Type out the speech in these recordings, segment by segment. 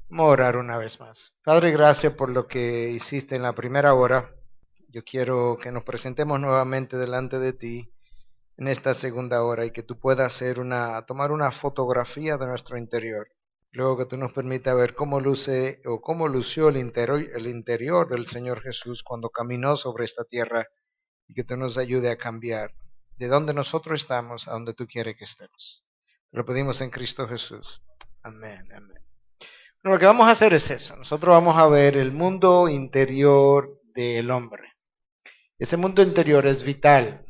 Vamos a orar una vez más. Padre, gracias por lo que hiciste en la primera hora. Yo quiero que nos presentemos nuevamente delante de ti en esta segunda hora y que tú puedas tomar una fotografía de nuestro interior. Luego que tú nos permitas ver cómo luce o cómo lució el interior del Señor Jesús cuando caminó sobre esta tierra y que tú nos ayude a cambiar de donde nosotros estamos a donde tú quieres que estemos. Te lo pedimos en Cristo Jesús. Amén, amén. Lo que vamos a hacer es eso. Nosotros vamos a ver el mundo interior del hombre. Ese mundo interior es vital.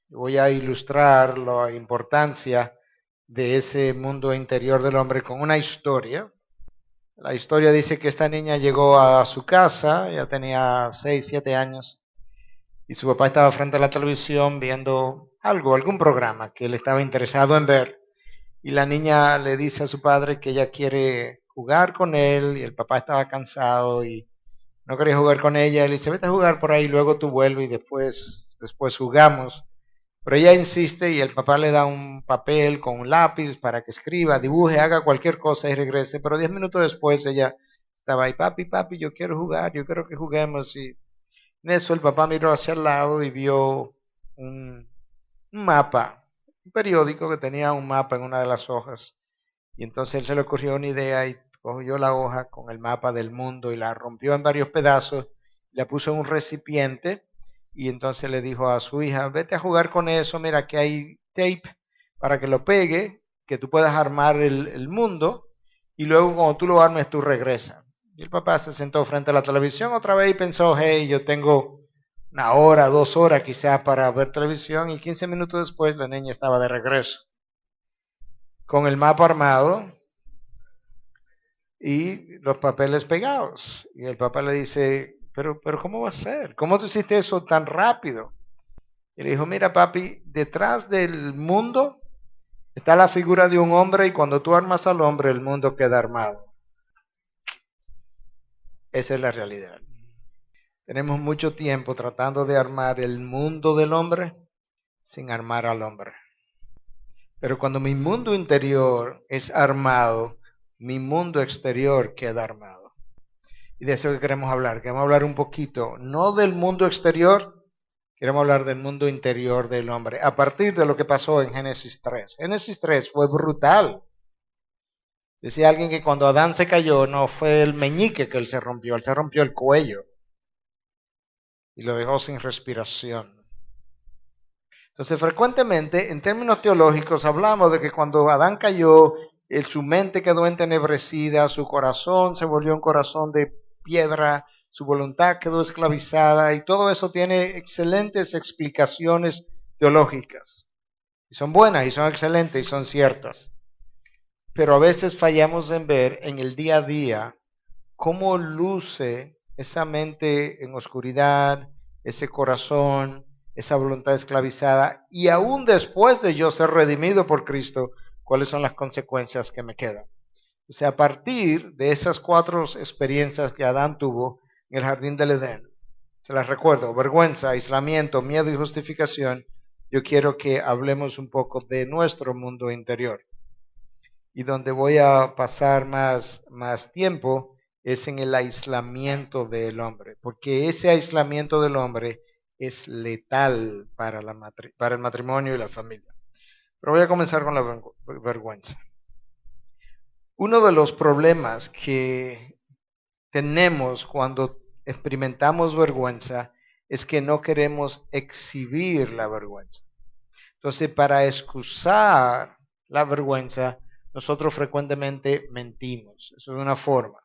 Voy a ilustrar la importancia de ese mundo interior del hombre con una historia. La historia dice que esta niña llegó a su casa, ya tenía 6, 7 años, y su papá estaba frente a la televisión viendo algo, algún programa que él estaba interesado en ver. Y la niña le dice a su padre que ella quiere jugar con él y el papá estaba cansado y no quería jugar con ella. Él dice, vete a jugar por ahí, luego tú vuelves y después jugamos. Pero ella insiste y el papá le da un papel con un lápiz para que escriba, dibuje, haga cualquier cosa y regrese. Pero 10 minutos después ella estaba ahí, papi, papi, yo quiero jugar, yo quiero que juguemos. Y en eso el papá miró hacia el lado y vio un, un mapa, un periódico que tenía un mapa en una de las hojas. Y entonces él se le ocurrió una idea y cogió la hoja con el mapa del mundo y la rompió en varios pedazos, la puso en un recipiente y entonces le dijo a su hija, vete a jugar con eso, mira que hay tape para que lo pegue, que tú puedas armar el mundo y luego cuando tú lo armes tú regresas. Y el papá se sentó frente a la televisión otra vez y pensó, hey, yo tengo una hora, 2 horas quizás para ver televisión y 15 minutos después la niña estaba de regreso con el mapa armado y los papeles pegados. Y el papá le dice, pero ¿cómo va a ser? ¿Cómo tú hiciste eso tan rápido? Y le dijo, mira papi, detrás del mundo está la figura de un hombre y cuando tú armas al hombre el mundo queda armado. Esa es la realidad. Tenemos mucho tiempo tratando de armar el mundo del hombre sin armar al hombre. Pero cuando mi mundo interior es armado, mi mundo exterior queda armado. Y de eso que queremos hablar. Queremos hablar un poquito, no del mundo exterior, queremos hablar del mundo interior del hombre, a partir de lo que pasó en Génesis 3. Génesis 3 fue brutal. Decía alguien que cuando Adán se cayó, no fue el meñique que él se rompió el cuello y lo dejó sin respiración. Entonces, frecuentemente, en términos teológicos, hablamos de que cuando Adán cayó, su mente quedó entenebrecida, su corazón se volvió un corazón de piedra, su voluntad quedó esclavizada, y todo eso tiene excelentes explicaciones teológicas. Y son buenas, y son excelentes, y son ciertas. Pero a veces fallamos en ver en el día a día cómo luce esa mente en oscuridad, ese corazón, esa voluntad esclavizada, y aún después de yo ser redimido por Cristo, cuáles son las consecuencias que me quedan. O sea, a partir de esas 4 experiencias que Adán tuvo en el jardín del Edén, se las recuerdo, vergüenza, aislamiento, miedo y justificación, yo quiero que hablemos un poco de nuestro mundo interior y donde voy a pasar más tiempo es en el aislamiento del hombre, porque ese aislamiento del hombre es letal para el matrimonio y la familia. Pero voy a comenzar con la vergüenza. Uno de los problemas que tenemos cuando experimentamos vergüenza es que no queremos exhibir la vergüenza. Entonces, para excusar la vergüenza, nosotros frecuentemente mentimos. Eso es una forma.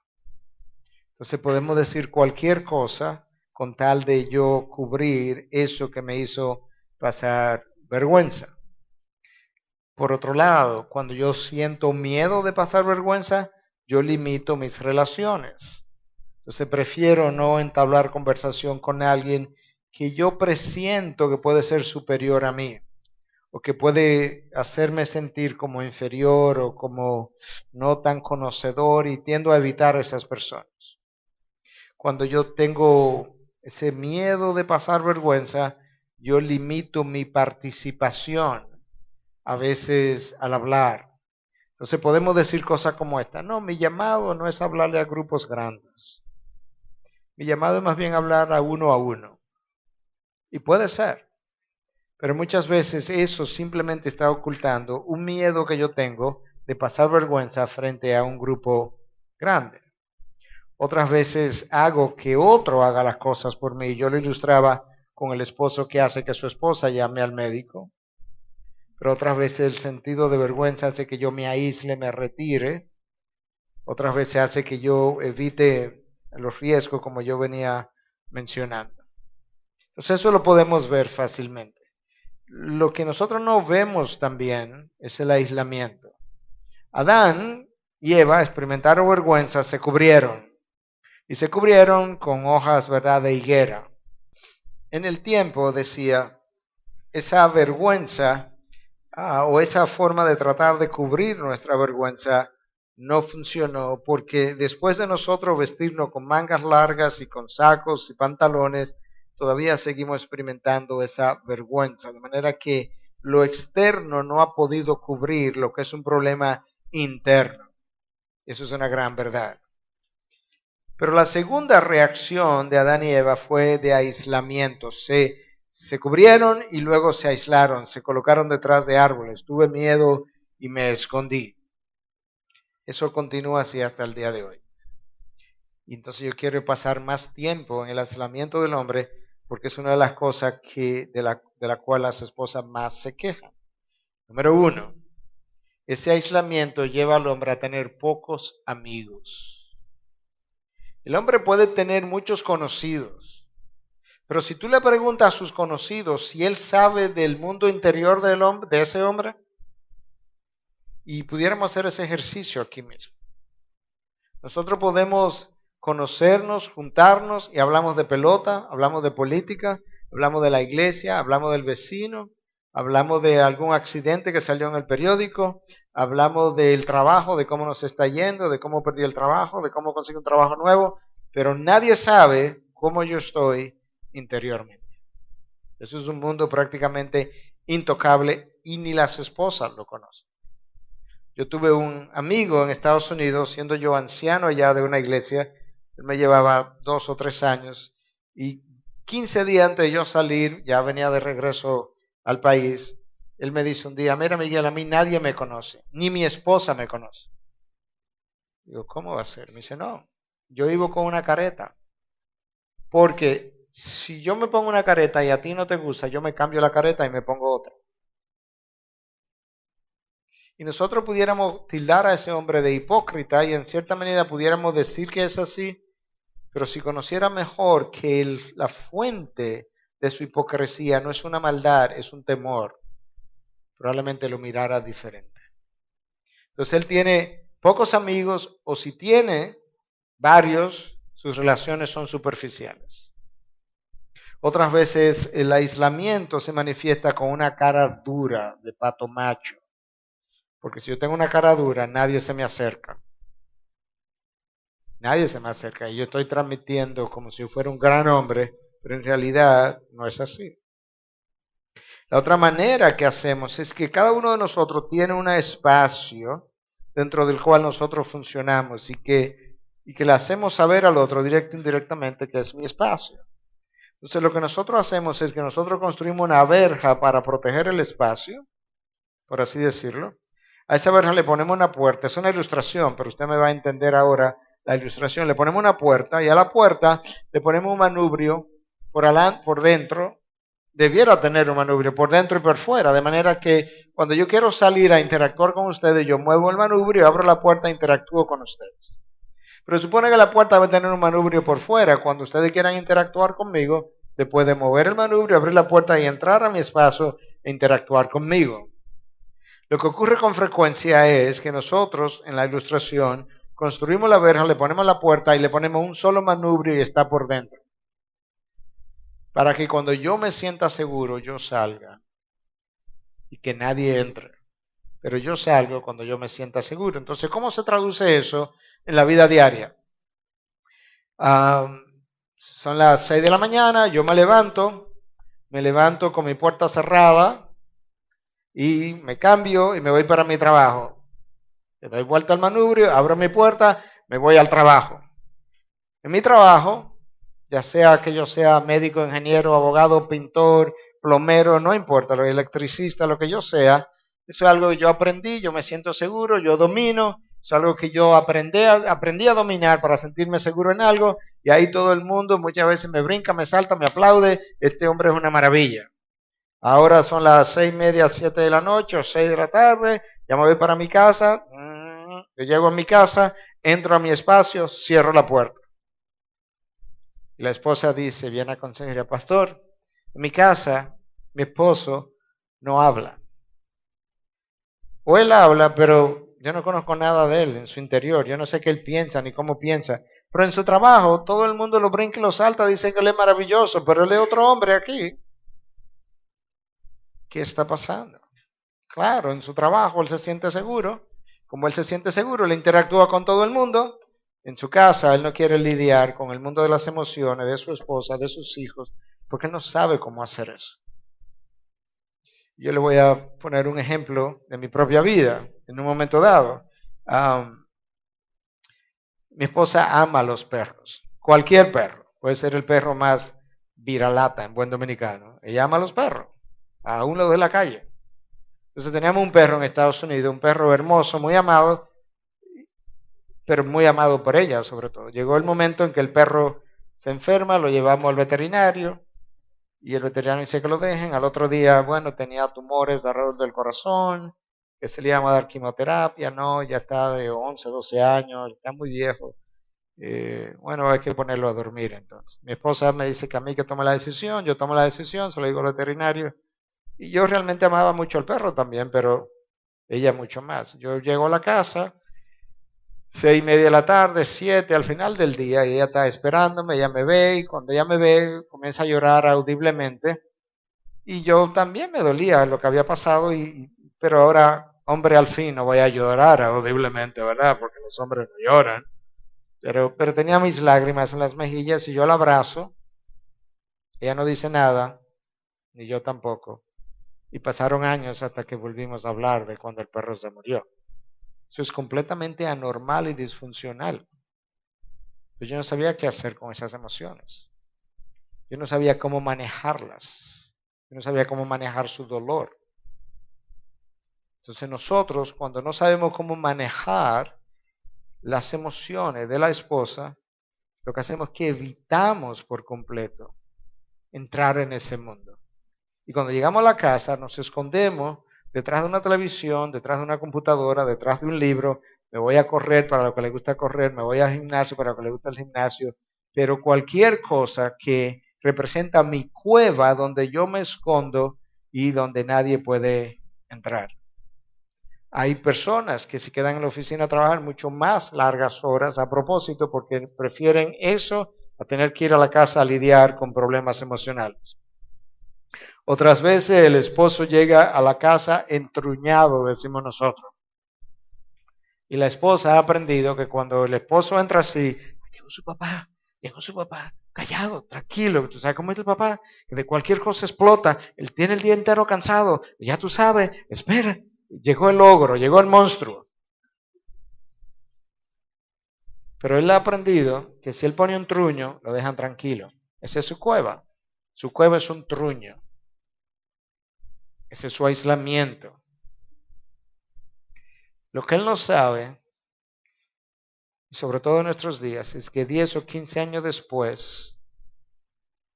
Entonces podemos decir cualquier cosa con tal de yo cubrir eso que me hizo pasar vergüenza. Por otro lado, cuando yo siento miedo de pasar vergüenza, yo limito mis relaciones. Entonces prefiero no entablar conversación con alguien que yo presiento que puede ser superior a mí o que puede hacerme sentir como inferior o como no tan conocedor y tiendo a evitar a esas personas. Cuando yo tengo ese miedo de pasar vergüenza, yo limito mi participación a veces al hablar. Entonces podemos decir cosas como esta. No, mi llamado no es hablarle a grupos grandes. Mi llamado es más bien hablar a uno. Y puede ser. Pero muchas veces eso simplemente está ocultando un miedo que yo tengo de pasar vergüenza frente a un grupo grande. Otras veces hago que otro haga las cosas por mí. Yo lo ilustraba con el esposo que hace que su esposa llame al médico. Pero otras veces el sentido de vergüenza hace que yo me aísle, me retire. Otras veces hace que yo evite los riesgos como yo venía mencionando. Entonces eso lo podemos ver fácilmente. Lo que nosotros no vemos también es el aislamiento. Adán y Eva experimentaron vergüenza, se cubrieron. Y se cubrieron con hojas, ¿verdad?, de higuera. En el tiempo, decía, esa vergüenza o esa forma de tratar de cubrir nuestra vergüenza no funcionó porque después de nosotros vestirnos con mangas largas y con sacos y pantalones, todavía seguimos experimentando esa vergüenza. De manera que lo externo no ha podido cubrir lo que es un problema interno. Eso es una gran verdad. Pero la segunda reacción de Adán y Eva fue de aislamiento. Se cubrieron y luego se aislaron, se colocaron detrás de árboles. Tuve miedo y me escondí. Eso continúa así hasta el día de hoy. Y entonces yo quiero pasar más tiempo en el aislamiento del hombre porque es una de las cosas de la cual las esposas más se quejan. Número 1, ese aislamiento lleva al hombre a tener pocos amigos. El hombre puede tener muchos conocidos, pero si tú le preguntas a sus conocidos si él sabe del mundo interior del hombre, de ese hombre, y pudiéramos hacer ese ejercicio aquí mismo. Nosotros podemos conocernos, juntarnos y hablamos de pelota, hablamos de política, hablamos de la iglesia, hablamos del vecino, hablamos de algún accidente que salió en el periódico, hablamos del trabajo, de cómo nos está yendo, de cómo perdí el trabajo, de cómo consigo un trabajo nuevo, pero nadie sabe cómo yo estoy interiormente. Eso es un mundo prácticamente intocable y ni las esposas lo conocen. Yo tuve un amigo en Estados Unidos, siendo yo anciano allá de una iglesia, él me llevaba 2 o 3 años, y 15 días antes de yo salir, ya venía de regreso al país, él me dice un día, mira Miguel, a mí nadie me conoce, ni mi esposa me conoce. Digo, ¿cómo va a ser? Me dice, no, yo vivo con una careta, porque si yo me pongo una careta y a ti no te gusta, yo me cambio la careta y me pongo otra. Y nosotros pudiéramos tildar a ese hombre de hipócrita y en cierta medida pudiéramos decir que es así, pero si conociera mejor que la fuente de su hipocresía no es una maldad, es un temor, probablemente lo mirara diferente. Entonces él tiene pocos amigos o si tiene varios, sus relaciones son superficiales. Otras veces el aislamiento se manifiesta con una cara dura de pato macho. Porque si yo tengo una cara dura, nadie se me acerca. Nadie se me acerca. Y yo estoy transmitiendo como si fuera un gran hombre, pero en realidad no es así. La otra manera que hacemos es que cada uno de nosotros tiene un espacio dentro del cual nosotros funcionamos y que le hacemos saber al otro directo e indirectamente que es mi espacio. Entonces lo que nosotros hacemos es que nosotros construimos una verja para proteger el espacio, por así decirlo. A esa verja le ponemos una puerta, es una ilustración, pero usted me va a entender ahora la ilustración. Le ponemos una puerta y a la puerta le ponemos un manubrio por dentro, debiera tener un manubrio por dentro y por fuera, de manera que cuando yo quiero salir a interactuar con ustedes, yo muevo el manubrio, abro la puerta e interactúo con ustedes. Pero supone que la puerta va a tener un manubrio por fuera. Cuando ustedes quieran interactuar conmigo, se puede mover el manubrio, abrir la puerta y entrar a mi espacio e interactuar conmigo. Lo que ocurre con frecuencia es que nosotros, en la ilustración, construimos la verja, le ponemos la puerta y le ponemos un solo manubrio y está por dentro. Para que cuando yo me sienta seguro, yo salga y que nadie entre. Pero yo salgo cuando yo me sienta seguro. Entonces, ¿cómo se traduce eso en la vida diaria? Son las 6 de la mañana, yo me levanto con mi puerta cerrada y me cambio y me voy para mi trabajo. Le doy vuelta al manubrio, abro mi puerta, me voy al trabajo. En mi trabajo, ya sea que yo sea médico, ingeniero, abogado, pintor, plomero, no importa, lo electricista, lo que yo sea, eso es algo que yo aprendí, yo me siento seguro, yo domino, es algo que yo aprendí a dominar para sentirme seguro en algo, y ahí todo el mundo muchas veces me brinca, me salta, me aplaude, este hombre es una maravilla. Ahora son las 6:30, 7 de la noche o 6 de la tarde, ya me voy para mi casa, yo llego a mi casa, entro a mi espacio, cierro la puerta. Y la esposa dice, viene a consejería, pastor, en mi casa mi esposo no habla. O él habla, pero yo no conozco nada de él en su interior, yo no sé qué él piensa ni cómo piensa. Pero en su trabajo todo el mundo lo brinca y lo salta, dicen que él es maravilloso, pero él es otro hombre aquí. ¿Qué está pasando? Claro, en su trabajo él se siente seguro. Como él se siente seguro, él interactúa con todo el mundo. En su casa él no quiere lidiar con el mundo de las emociones, de su esposa, de sus hijos, porque él no sabe cómo hacer eso. Yo le voy a poner un ejemplo de mi propia vida en un momento dado. Mi esposa ama a los perros, cualquier perro, puede ser el perro más viralata en buen dominicano. Ella ama a los perros, aún los de la calle. Entonces teníamos un perro en Estados Unidos, un perro hermoso, muy amado, pero muy amado por ella sobre todo. Llegó el momento en que el perro se enferma, lo llevamos al veterinario y el veterinario dice que lo dejen. Al otro día, bueno, tenía tumores alrededor del corazón, que se le iba a dar quimioterapia, no, ya está de 11, 12 años, está muy viejo. Bueno, hay que ponerlo a dormir entonces. Mi esposa me dice que a mí que tome la decisión, yo tomo la decisión, se lo digo al veterinario. Y yo realmente amaba mucho al perro también, pero ella mucho más. Yo llego a la casa, 6:30 de la tarde, 7, al final del día, y ella está esperándome, ella me ve, y cuando ella me ve, comienza a llorar audiblemente. Y yo también me dolía lo que había pasado, pero ahora, hombre, al fin no voy a llorar audiblemente, ¿verdad? Porque los hombres no lloran. Pero tenía mis lágrimas en las mejillas y yo la abrazo. Ella no dice nada, ni yo tampoco. Y pasaron años hasta que volvimos a hablar de cuando el perro se murió. Eso es completamente anormal y disfuncional. Pues yo no sabía qué hacer con esas emociones. Yo no sabía cómo manejarlas. Yo no sabía cómo manejar su dolor. Entonces nosotros, cuando no sabemos cómo manejar las emociones de la esposa, lo que hacemos es que evitamos por completo entrar en ese mundo. Y cuando llegamos a la casa nos escondemos detrás de una televisión, detrás de una computadora, detrás de un libro. Me voy a correr para lo que le gusta correr, me voy al gimnasio para lo que le gusta el gimnasio, pero cualquier cosa que representa mi cueva donde yo me escondo y donde nadie puede entrar. Hay personas que se quedan en la oficina a trabajar mucho más largas horas a propósito porque prefieren eso a tener que ir a la casa a lidiar con problemas emocionales. Otras veces el esposo llega a la casa entruñado, decimos nosotros. Y la esposa ha aprendido que cuando el esposo entra así, llegó su papá, callado, tranquilo, tú sabes cómo es el papá, que de cualquier cosa explota, él tiene el día entero cansado, y ya tú sabes, espera, llegó el ogro, llegó el monstruo. Pero él ha aprendido que si él pone un truño, lo dejan tranquilo. Esa es su cueva. Su cueva es un truño. Ese es su aislamiento. Lo que él no sabe, y sobre todo en nuestros días, es que 10 o 15 años después,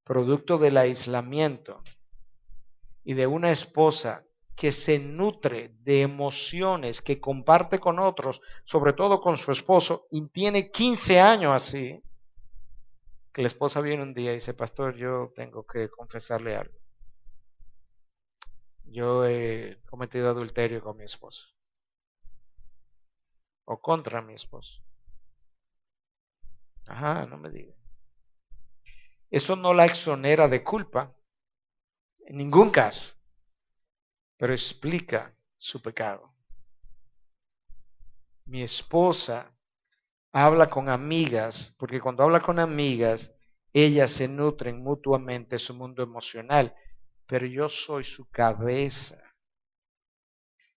producto del aislamiento y de una esposa que se nutre de emociones que comparte con otros, sobre todo con su esposo, y tiene 15 años así, que la esposa viene un día y dice, pastor, yo tengo que confesarle algo. Yo he cometido adulterio con mi esposo. O contra mi esposo. Ajá, no me diga. Eso no la exonera de culpa, en ningún caso, pero explica su pecado. Mi esposa habla con amigas, porque cuando habla con amigas, ellas se nutren mutuamente su mundo emocional, pero yo soy su cabeza.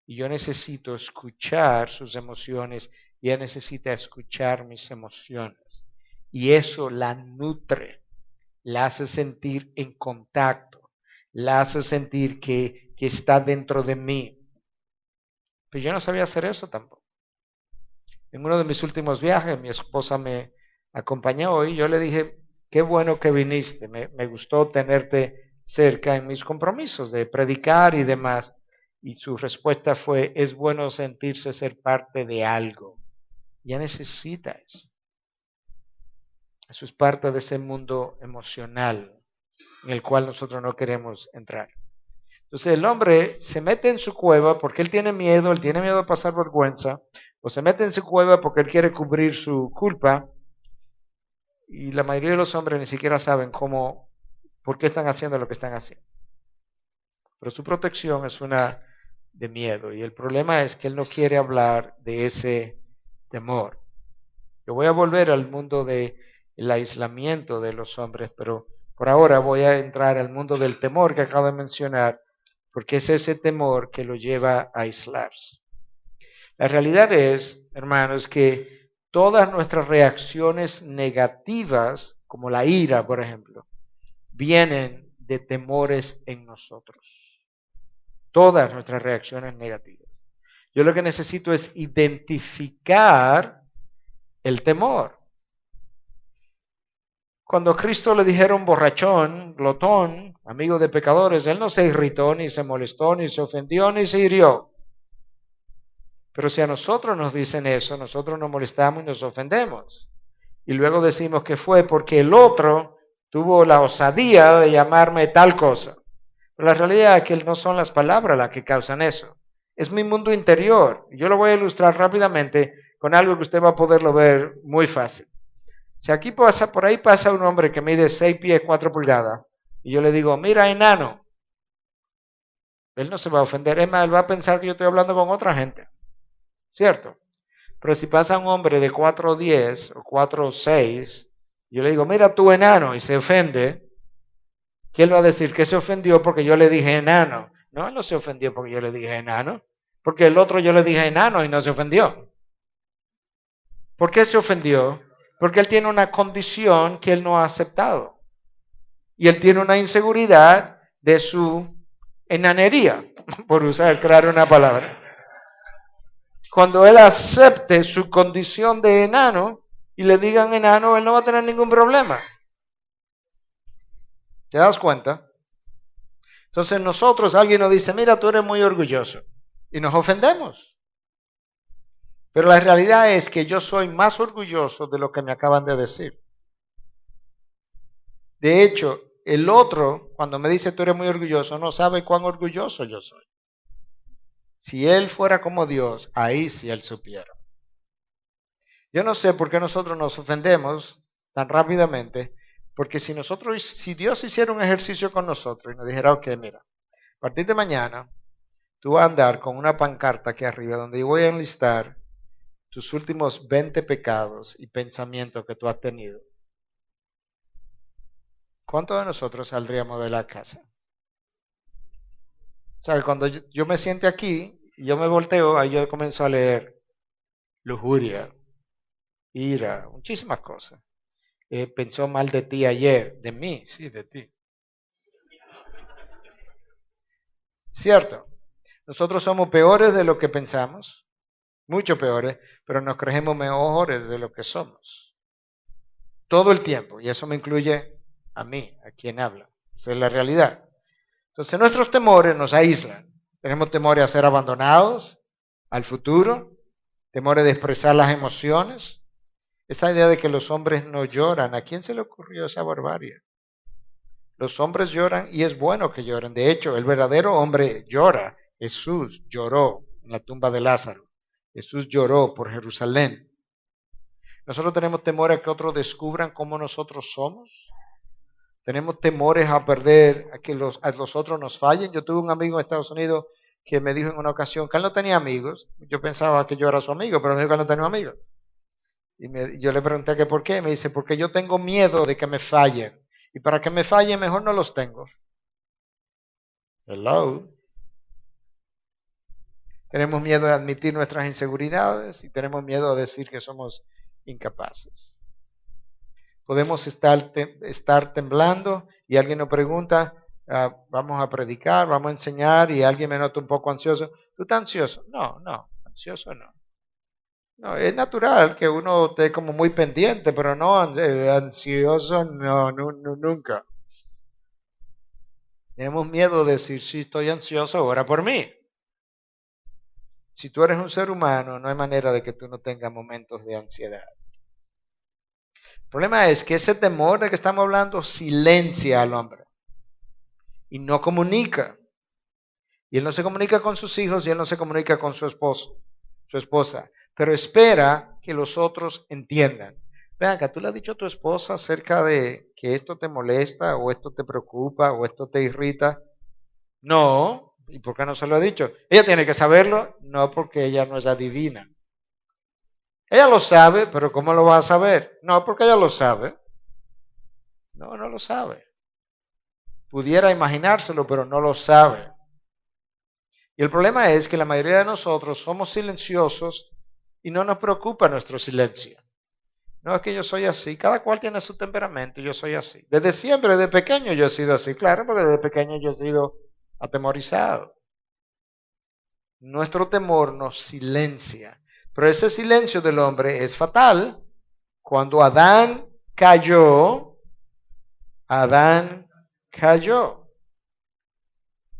Y yo necesito escuchar sus emociones y ella necesita escuchar mis emociones. Y eso la nutre, la hace sentir en contacto, la hace sentir que está dentro de mí. Pero yo no sabía hacer eso tampoco. En uno de mis últimos viajes, mi esposa me acompañó y yo le dije, qué bueno que viniste, me gustó tenerte cerca en mis compromisos de predicar y demás. Y su respuesta fue, es bueno sentirse ser parte de algo. Ya necesita eso. Eso es parte de ese mundo emocional en el cual nosotros no queremos entrar. Entonces el hombre se mete en su cueva porque él tiene miedo de pasar vergüenza, o se mete en su cueva porque él quiere cubrir su culpa, y la mayoría de los hombres ni siquiera saben por qué están haciendo lo que están haciendo. Pero su protección es una de miedo, y el problema es que él no quiere hablar de ese temor. Yo voy a volver al mundo del aislamiento de los hombres, pero por ahora voy a entrar al mundo del temor que acabo de mencionar, porque es ese temor que lo lleva a aislarse. La realidad es, hermanos, que todas nuestras reacciones negativas, como la ira, por ejemplo, vienen de temores en nosotros. Todas nuestras reacciones negativas. Yo lo que necesito es identificar el temor. Cuando a Cristo le dijeron borrachón, glotón, amigo de pecadores, él no se irritó, ni se molestó, ni se ofendió, ni se hirió. Pero si a nosotros nos dicen eso, nosotros nos molestamos y nos ofendemos. Y luego decimos que fue porque el otro tuvo la osadía de llamarme tal cosa. Pero la realidad es que no son las palabras las que causan eso. Es mi mundo interior. Yo lo voy a ilustrar rápidamente con algo que usted va a poderlo ver muy fácil. Si aquí pasa, por ahí pasa un hombre que mide 6 pies 4 pulgadas, y yo le digo, mira, enano, él no se va a ofender, es más, él va a pensar que yo estoy hablando con otra gente, ¿cierto? Pero si pasa un hombre de 4'10 o 4'6, yo le digo, mira tú enano, y se ofende, ¿quién va a decir que se ofendió porque yo le dije enano? No, él no se ofendió porque yo le dije enano, porque el otro yo le dije enano y no se ofendió. ¿Por qué se ofendió? Porque él tiene una condición que él no ha aceptado. Y él tiene una inseguridad de su enanería, por crear una palabra. Cuando él acepte su condición de enano y le digan enano, él no va a tener ningún problema. ¿Te das cuenta? Entonces nosotros, alguien nos dice, mira, tú eres muy orgulloso. Y nos ofendemos. Pero la realidad es que yo soy más orgulloso de lo que me acaban de decir. De hecho, el otro, cuando me dice tú eres muy orgulloso, no sabe cuán orgulloso yo soy. Si él fuera como Dios, ahí sí él supiera. Yo no sé por qué nosotros nos ofendemos tan rápidamente, porque si Dios hiciera un ejercicio con nosotros y nos dijera, ok, mira, a partir de mañana, tú vas a andar con una pancarta aquí arriba donde yo voy a enlistar tus últimos 20 pecados y pensamientos que tú has tenido. ¿Cuántos de nosotros saldríamos de la casa? O sea, cuando yo me siente aquí y yo me volteo, ahí yo comienzo a leer lujuria, ira, muchísimas cosas. Pensó mal de ti ayer, de mí, sí, de ti. Cierto, nosotros somos peores de lo que pensamos, mucho peores, pero nos creemos mejores de lo que somos. Todo el tiempo, y eso me incluye a mí, a quien habla. Esa es la realidad. Entonces nuestros temores nos aíslan. Tenemos temores a ser abandonados, al futuro, temores de expresar las emociones. Esa idea de que los hombres no lloran, ¿a quién se le ocurrió esa barbarie? Los hombres lloran y es bueno que lloren. De hecho, el verdadero hombre llora. Jesús lloró en la tumba de Lázaro. Jesús lloró por Jerusalén. Nosotros tenemos temor a que otros descubran cómo nosotros somos. Tenemos temores a perder, a que a los otros nos fallen. Yo tuve un amigo en Estados Unidos que me dijo en una ocasión que él no tenía amigos. Yo pensaba que yo era su amigo, pero me dijo que él no tenía amigos. Y yo le pregunté que por qué. Me dice, porque yo tengo miedo de que me fallen. Y para que me fallen, mejor no los tengo. Hello. Tenemos miedo de admitir nuestras inseguridades y tenemos miedo de decir que somos incapaces. Podemos estar temblando y alguien nos pregunta, vamos a predicar, vamos a enseñar y alguien me nota un poco ansioso. ¿Tú estás ansioso? No, ansioso no. No, es natural que uno esté como muy pendiente, pero no ansioso, no, nunca. Tenemos miedo de decir, si estoy ansioso, ora por mí. Si tú eres un ser humano, no hay manera de que tú no tengas momentos de ansiedad. El problema es que ese temor de que estamos hablando silencia al hombre y no comunica. Y él no se comunica con sus hijos y él no se comunica con su esposo, su esposa, pero espera que los otros entiendan. Ven acá, ¿tú le has dicho a tu esposa acerca de que esto te molesta o esto te preocupa o esto te irrita? No. ¿Y por qué no se lo ha dicho? Ella tiene que saberlo, no porque ella no es adivina. Ella lo sabe, pero ¿cómo lo va a saber? No, porque ella lo sabe. No, no lo sabe. Pudiera imaginárselo, pero no lo sabe. Y el problema es que la mayoría de nosotros somos silenciosos y no nos preocupa nuestro silencio. No es que yo soy así, cada cual tiene su temperamento, yo soy así. Desde siempre, desde pequeño yo he sido así, claro, porque desde pequeño yo he sido atemorizado. Nuestro temor nos silencia, pero ese silencio del hombre es fatal. Cuando Adán cayó.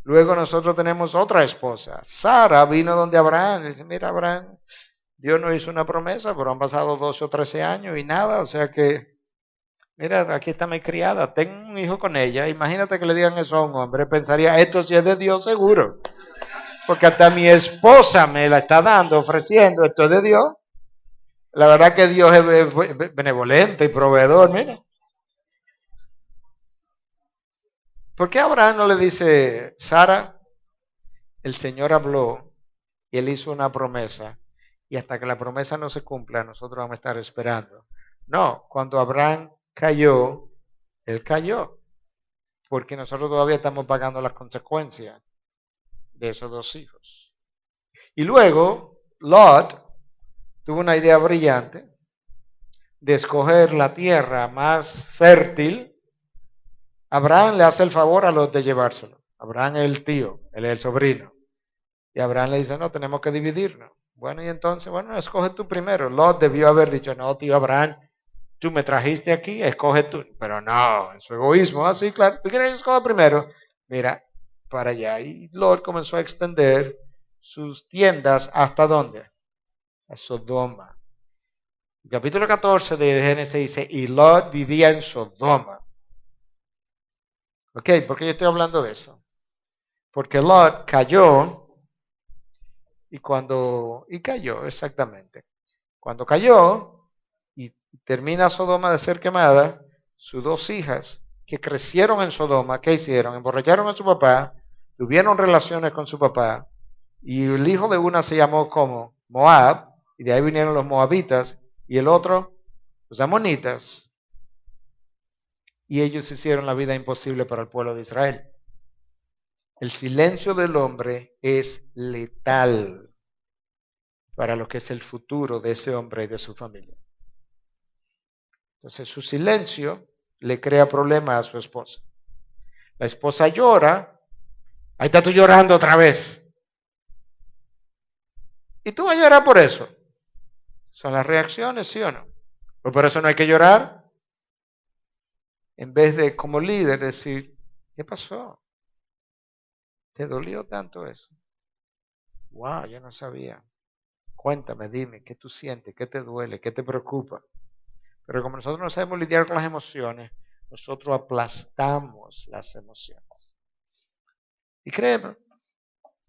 Luego nosotros tenemos otra esposa. Sara vino donde Abraham y dice, mira Abraham, Dios nos hizo una promesa, pero han pasado 12 o 13 años y nada, o sea que, mira, aquí está mi criada, tengo un hijo con ella. Imagínate que le digan eso a un hombre, pensaría, esto sí es de Dios seguro, porque hasta mi esposa me la está dando, ofreciendo, esto es de Dios. La verdad que Dios es benevolente y proveedor, mira. ¿Por qué Abraham no le dice, Sara, el Señor habló y él hizo una promesa y hasta que la promesa no se cumpla nosotros vamos a estar esperando? No, cuando Abraham cayó, él cayó, porque nosotros todavía estamos pagando las consecuencias de esos dos hijos. Y luego, Lot tuvo una idea brillante de escoger la tierra más fértil. Abraham le hace el favor a Lot de llevárselo. Abraham es el tío, él es el sobrino. Y Abraham le dice, no, tenemos que dividirnos. Bueno, y entonces, bueno, escoge tú primero. Lot debió haber dicho, no, tío Abraham, tú me trajiste aquí, escoge tú. Pero no, en su egoísmo, así, claro, ¿tú quieres que escoja primero? Mira, para allá. Y Lot comenzó a extender sus tiendas, ¿hasta dónde? A Sodoma. El capítulo 14 de Génesis dice, y Lot vivía en Sodoma. Ok, ¿por qué yo estoy hablando de eso? Porque Lot cayó, y cayó, exactamente. Cuando cayó y termina Sodoma de ser quemada, sus dos hijas que crecieron en Sodoma, ¿qué hicieron? Emborracharon a su papá, tuvieron relaciones con su papá, y el hijo de una se llamó como Moab, y de ahí vinieron los moabitas, y el otro, los amonitas, y ellos hicieron la vida imposible para el pueblo de Israel. El silencio del hombre es letal para lo que es el futuro de ese hombre y de su familia. Entonces su silencio le crea problemas a su esposa. La esposa llora, ahí está tú llorando otra vez. Y tú vas a llorar por eso. Son las reacciones, ¿sí o no? Pero por eso no hay que llorar. En vez de como líder decir, ¿qué pasó? ¿Te dolió tanto eso? Wow, yo no sabía. Cuéntame, dime, ¿qué tú sientes? ¿Qué te duele? ¿Qué te preocupa? Pero como nosotros no sabemos lidiar con las emociones, nosotros aplastamos las emociones. Y créeme,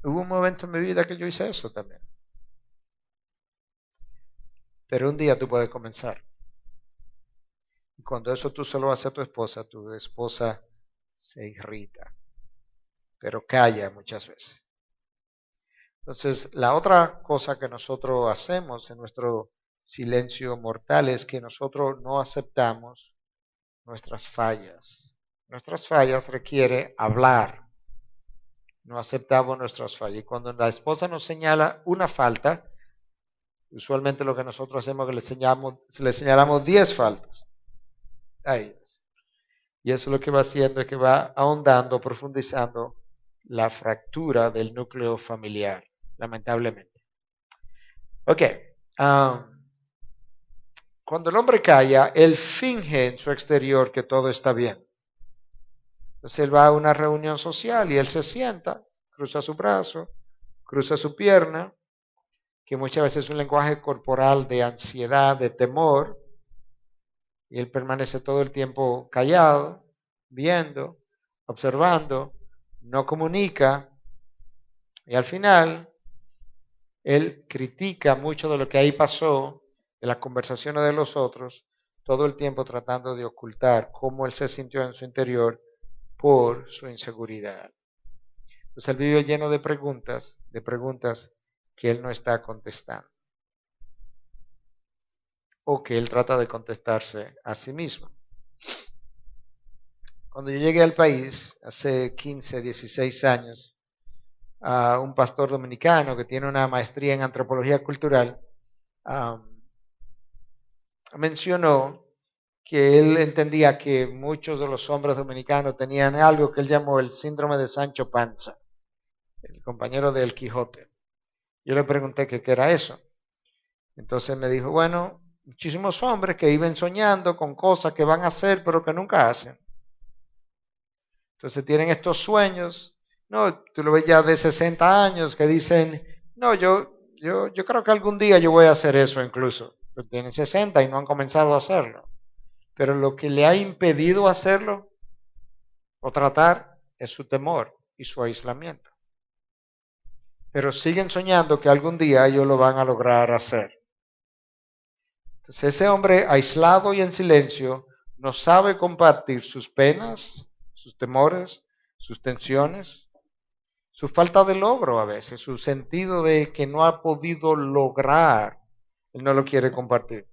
hubo un momento en mi vida que yo hice eso también. Pero un día tú puedes comenzar. Y cuando eso tú se lo haces a tu esposa se irrita, pero calla muchas veces. Entonces, la otra cosa que nosotros hacemos en nuestro silencio mortal es que nosotros no aceptamos nuestras fallas. Nuestras fallas requiere hablar. no aceptamos nuestras fallas. Y cuando la esposa nos señala una falta, usualmente lo que nosotros hacemos es que le señalamos 10 faltas a ellas. Y eso lo que va haciendo es que va ahondando, profundizando la fractura del núcleo familiar, lamentablemente. Ok. Cuando el hombre calla, él finge en su exterior que todo está bien. Entonces él va a una reunión social y él se sienta, cruza su brazo, cruza su pierna, que muchas veces es un lenguaje corporal de ansiedad, de temor, y él permanece todo el tiempo callado, viendo, observando, no comunica, y al final él critica mucho de lo que ahí pasó, de las conversaciones de los otros, todo el tiempo tratando de ocultar cómo él se sintió en su interior por su inseguridad. Entonces él vive lleno de preguntas que él no está contestando, o que él trata de contestarse a sí mismo. Cuando yo llegué al país, hace 15, 16 años, a un pastor dominicano que tiene una maestría en antropología cultural, mencionó que él entendía que muchos de los hombres dominicanos tenían algo que él llamó el síndrome de Sancho Panza, el compañero del Quijote. Yo le pregunté qué era eso. Entonces me dijo, bueno, muchísimos hombres que viven soñando con cosas que van a hacer pero que nunca hacen. Entonces tienen estos sueños, no, tú lo ves ya de 60 años que dicen, no, yo creo que algún día yo voy a hacer eso incluso. Pero tienen 60 y no han comenzado a hacerlo. Pero lo que le ha impedido hacerlo o tratar es su temor y su aislamiento. Pero siguen soñando que algún día ellos lo van a lograr hacer. Entonces ese hombre aislado y en silencio no sabe compartir sus penas, sus temores, sus tensiones, su falta de logro a veces, su sentido de que no ha podido lograr, él no lo quiere compartir.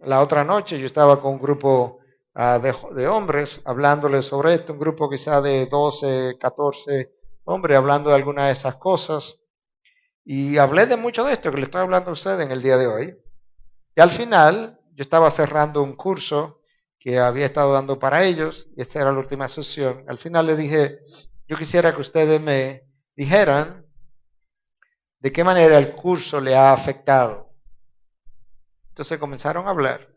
La otra noche yo estaba con un grupo de hombres hablándoles sobre esto, un grupo quizá de 12, 14 hombres hablando de algunas de esas cosas. Y hablé de mucho de esto que le estoy hablando a ustedes en el día de hoy. Y al final yo estaba cerrando un curso que había estado dando para ellos, y esta era la última sesión. Al final le dije, yo quisiera que ustedes me dijeran de qué manera el curso le ha afectado. Entonces comenzaron a hablar.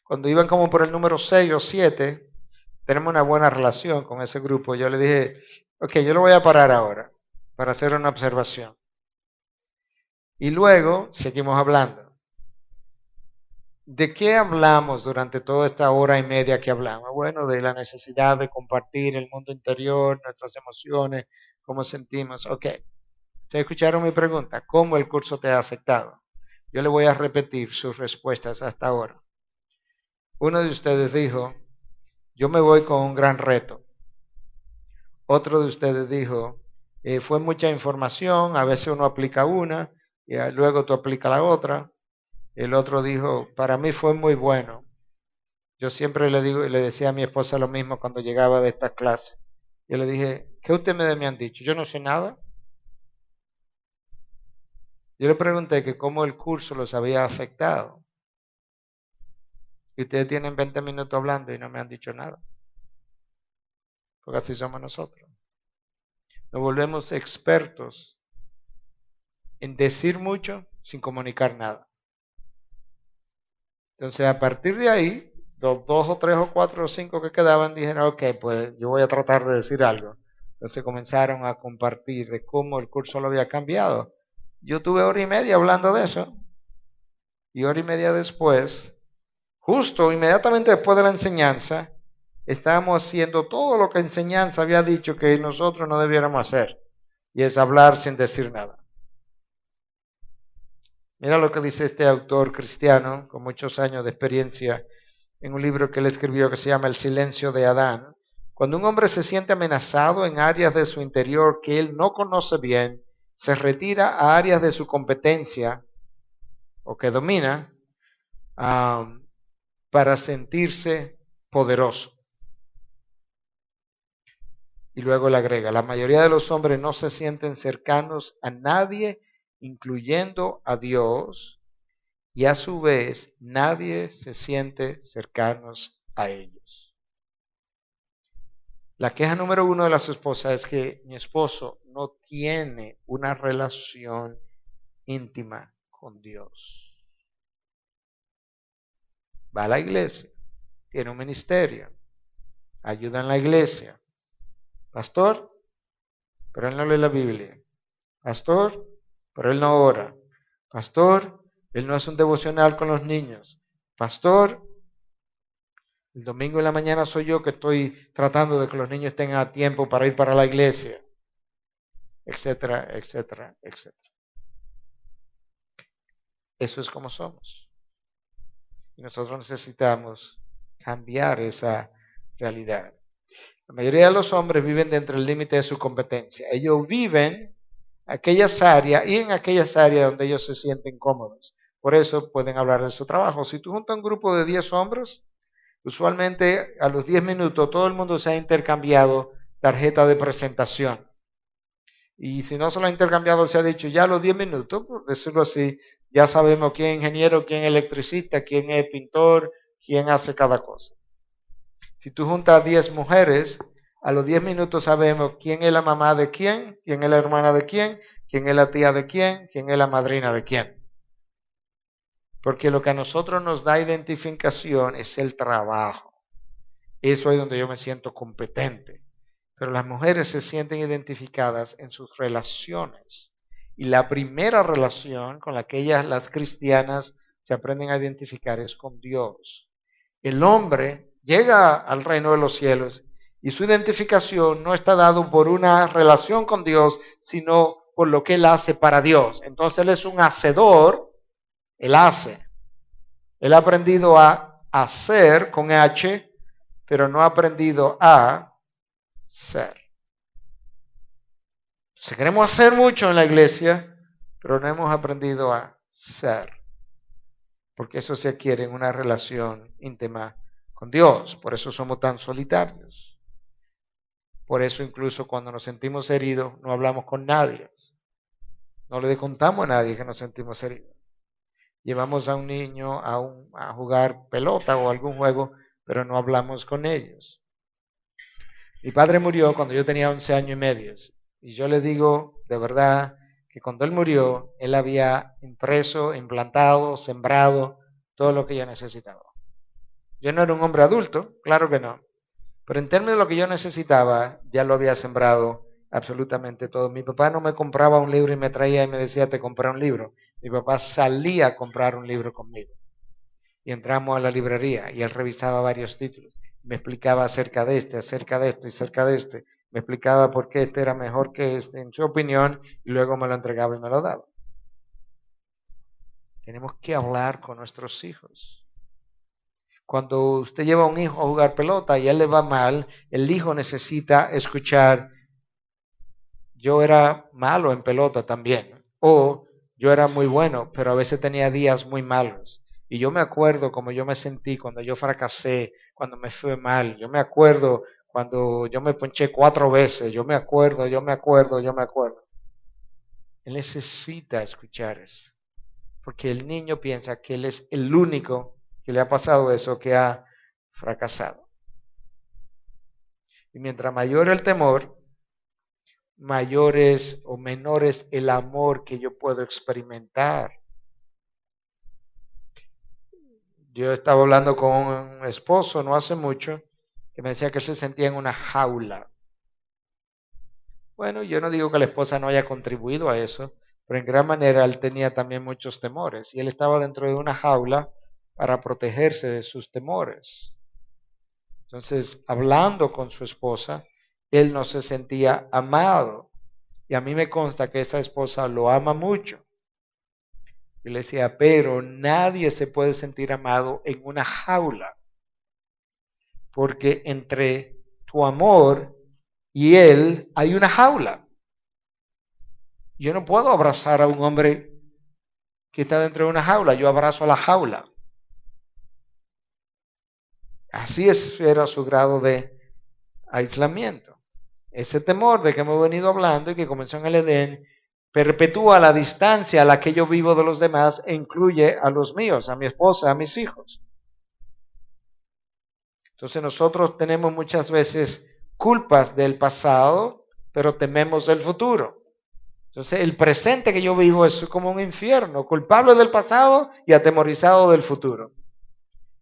Cuando iban como por el número 6 o 7, tenemos una buena relación con ese grupo. Yo le dije, ok, yo lo voy a parar ahora para hacer una observación. Y luego seguimos hablando. ¿De qué hablamos durante toda esta hora y media que hablamos? Bueno, de la necesidad de compartir el mundo interior, nuestras emociones, cómo sentimos. Ok, ustedes escucharon mi pregunta, ¿cómo el curso te ha afectado? Yo le voy a repetir sus respuestas hasta ahora. Uno de ustedes dijo, yo me voy con un gran reto. Otro de ustedes dijo, fue mucha información, a veces uno aplica una y luego tú aplicas la otra. El otro dijo, para mí fue muy bueno. Yo siempre le decía a mi esposa lo mismo cuando llegaba de estas clases. Yo le dije, ¿qué ustedes me han dicho? Yo no sé nada. Yo le pregunté que cómo el curso los había afectado. Y ustedes tienen 20 minutos hablando y no me han dicho nada. Porque así somos nosotros. Nos volvemos expertos en decir mucho sin comunicar nada. Entonces, a partir de ahí, los 2 o 3 o 4 o 5 que quedaban dijeron, ok, pues yo voy a tratar de decir algo. Entonces comenzaron a compartir de cómo el curso lo había cambiado. Yo tuve hora y media hablando de eso. Y hora y media después, justo inmediatamente después de la enseñanza, estábamos haciendo todo lo que enseñanza había dicho que nosotros no debiéramos hacer. Y es hablar sin decir nada. Mira lo que dice este autor cristiano con muchos años de experiencia en un libro que él escribió que se llama El silencio de Adán. Cuando un hombre se siente amenazado en áreas de su interior que él no conoce bien, se retira a áreas de su competencia o que domina para sentirse poderoso. Y luego le agrega, la mayoría de los hombres no se sienten cercanos a nadie, incluyendo a Dios, y a su vez nadie se siente cercanos a ellos. La queja número 1 de las esposas es que mi esposo no tiene una relación íntima con Dios. Va a la iglesia, tiene un ministerio, ayuda en la iglesia. Pastor, pero él no lee la Biblia. Pastor, pero él no ora. Pastor, él no hace un devocional con los niños. Pastor, el domingo en la mañana soy yo que estoy tratando de que los niños tengan tiempo para ir para la iglesia, etcétera, etcétera, etcétera. Eso es como somos. Y nosotros necesitamos cambiar esa realidad. La mayoría de los hombres viven dentro del límite de su competencia. Ellos viven aquellas áreas y en aquellas áreas donde ellos se sienten cómodos. Por eso pueden hablar de su trabajo. Si tú juntas un grupo de 10 hombres, usualmente a los 10 minutos todo el mundo se ha intercambiado tarjeta de presentación. Y si no se lo ha intercambiado, se ha dicho ya a los 10 minutos, por decirlo así, ya sabemos quién es ingeniero, quién es electricista, quién es pintor, quién hace cada cosa. Si tú juntas 10 mujeres, a los 10 minutos sabemos quién es la mamá de quién es la hermana de quién es la tía de quién es la madrina de quién. Porque lo que a nosotros nos da identificación es el trabajo. Eso es donde yo me siento competente. Pero las mujeres se sienten identificadas en sus relaciones. Y la primera relación con la que ellas, las cristianas, se aprenden a identificar es con Dios. El hombre llega al reino de los cielos y su identificación no está dado por una relación con Dios, sino por lo que él hace para Dios. Entonces él es un hacedor, él hace. Él ha aprendido a hacer con H, pero no ha aprendido a ser. Si queremos hacer mucho en la iglesia, pero no hemos aprendido a ser. Porque eso se adquiere en una relación íntima con Dios. Por eso somos tan solitarios. Por eso incluso cuando nos sentimos heridos, no hablamos con nadie. No le contamos a nadie que nos sentimos heridos. Llevamos a un niño a jugar pelota o algún juego, pero no hablamos con ellos. Mi padre murió cuando yo tenía 11 años y medio. Y yo le digo de verdad que cuando él murió, él había impreso, implantado, sembrado todo lo que yo necesitaba. Yo no era un hombre adulto, claro que no. Pero en términos de lo que yo necesitaba, ya lo había sembrado absolutamente todo. Mi papá no me compraba un libro y me traía y me decía, te compré un libro. Mi papá salía a comprar un libro conmigo. Y entramos a la librería y él revisaba varios títulos. Me explicaba acerca de este y acerca de este. Me explicaba por qué este era mejor que este, en su opinión, y luego me lo entregaba y me lo daba. Tenemos que hablar con nuestros hijos. Cuando usted lleva a un hijo a jugar pelota y a él le va mal, el hijo necesita escuchar, yo era malo en pelota también, o yo era muy bueno, pero a veces tenía días muy malos. Y yo me acuerdo cómo yo me sentí cuando yo fracasé, cuando me fue mal. Yo me acuerdo cuando yo me ponché 4 veces. Yo me acuerdo. Él necesita escuchar eso. Porque el niño piensa que él es el único que le ha pasado eso, que ha fracasado. Y mientras mayor el temor, mayor es o menor es el amor que yo puedo experimentar. Yo estaba hablando con un esposo no hace mucho que me decía que él se sentía en una jaula. Bueno, yo no digo que la esposa no haya contribuido a eso, pero en gran manera él tenía también muchos temores y él estaba dentro de una jaula para protegerse de sus temores. Entonces, hablando con su esposa, él no se sentía amado y a mí me consta que esa esposa lo ama mucho. Y le decía, pero nadie se puede sentir amado en una jaula. Porque entre tu amor y él hay una jaula. Yo no puedo abrazar a un hombre que está dentro de una jaula. Yo abrazo a la jaula. Así era su grado de aislamiento. Ese temor de que hemos venido hablando y que comenzó en el Edén, perpetúa la distancia a la que yo vivo de los demás e incluye a los míos, a mi esposa, a mis hijos. Entonces nosotros tenemos muchas veces culpas del pasado, pero tememos del futuro. Entonces el presente que yo vivo es como un infierno, culpable del pasado y atemorizado del futuro.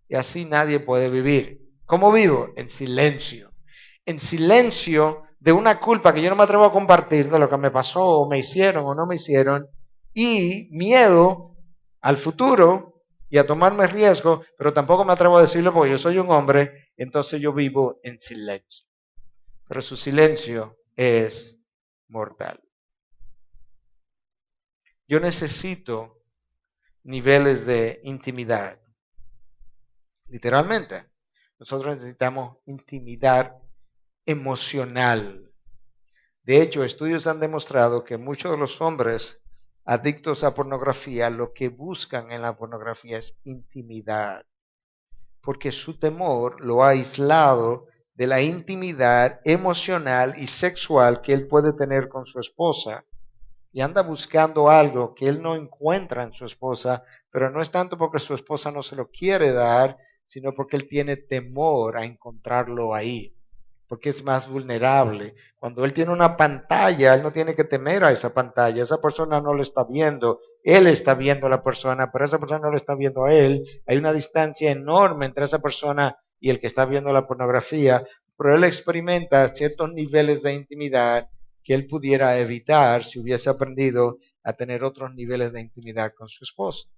Y así nadie puede vivir. ¿Cómo vivo? En silencio. En silencio de una culpa que yo no me atrevo a compartir de lo que me pasó o me hicieron o no me hicieron, y miedo al futuro y a tomarme riesgo, pero tampoco me atrevo a decirlo porque yo soy un hombre, entonces yo vivo en silencio. Pero su silencio es mortal. Yo necesito niveles de intimidad. Literalmente, nosotros necesitamos intimidad emocional. De hecho, estudios han demostrado que muchos de los hombres adictos a pornografía lo que buscan en la pornografía es intimidad, porque su temor lo ha aislado de la intimidad emocional y sexual que él puede tener con su esposa y anda buscando algo que él no encuentra en su esposa, pero no es tanto porque su esposa no se lo quiere dar, sino porque él tiene temor a encontrarlo ahí, porque es más vulnerable. Cuando él tiene una pantalla, él no tiene que temer a esa pantalla, esa persona no lo está viendo, él está viendo a la persona, pero esa persona no lo está viendo a él. Hay una distancia enorme entre esa persona y el que está viendo la pornografía, pero él experimenta ciertos niveles de intimidad que él pudiera evitar si hubiese aprendido a tener otros niveles de intimidad con su esposa.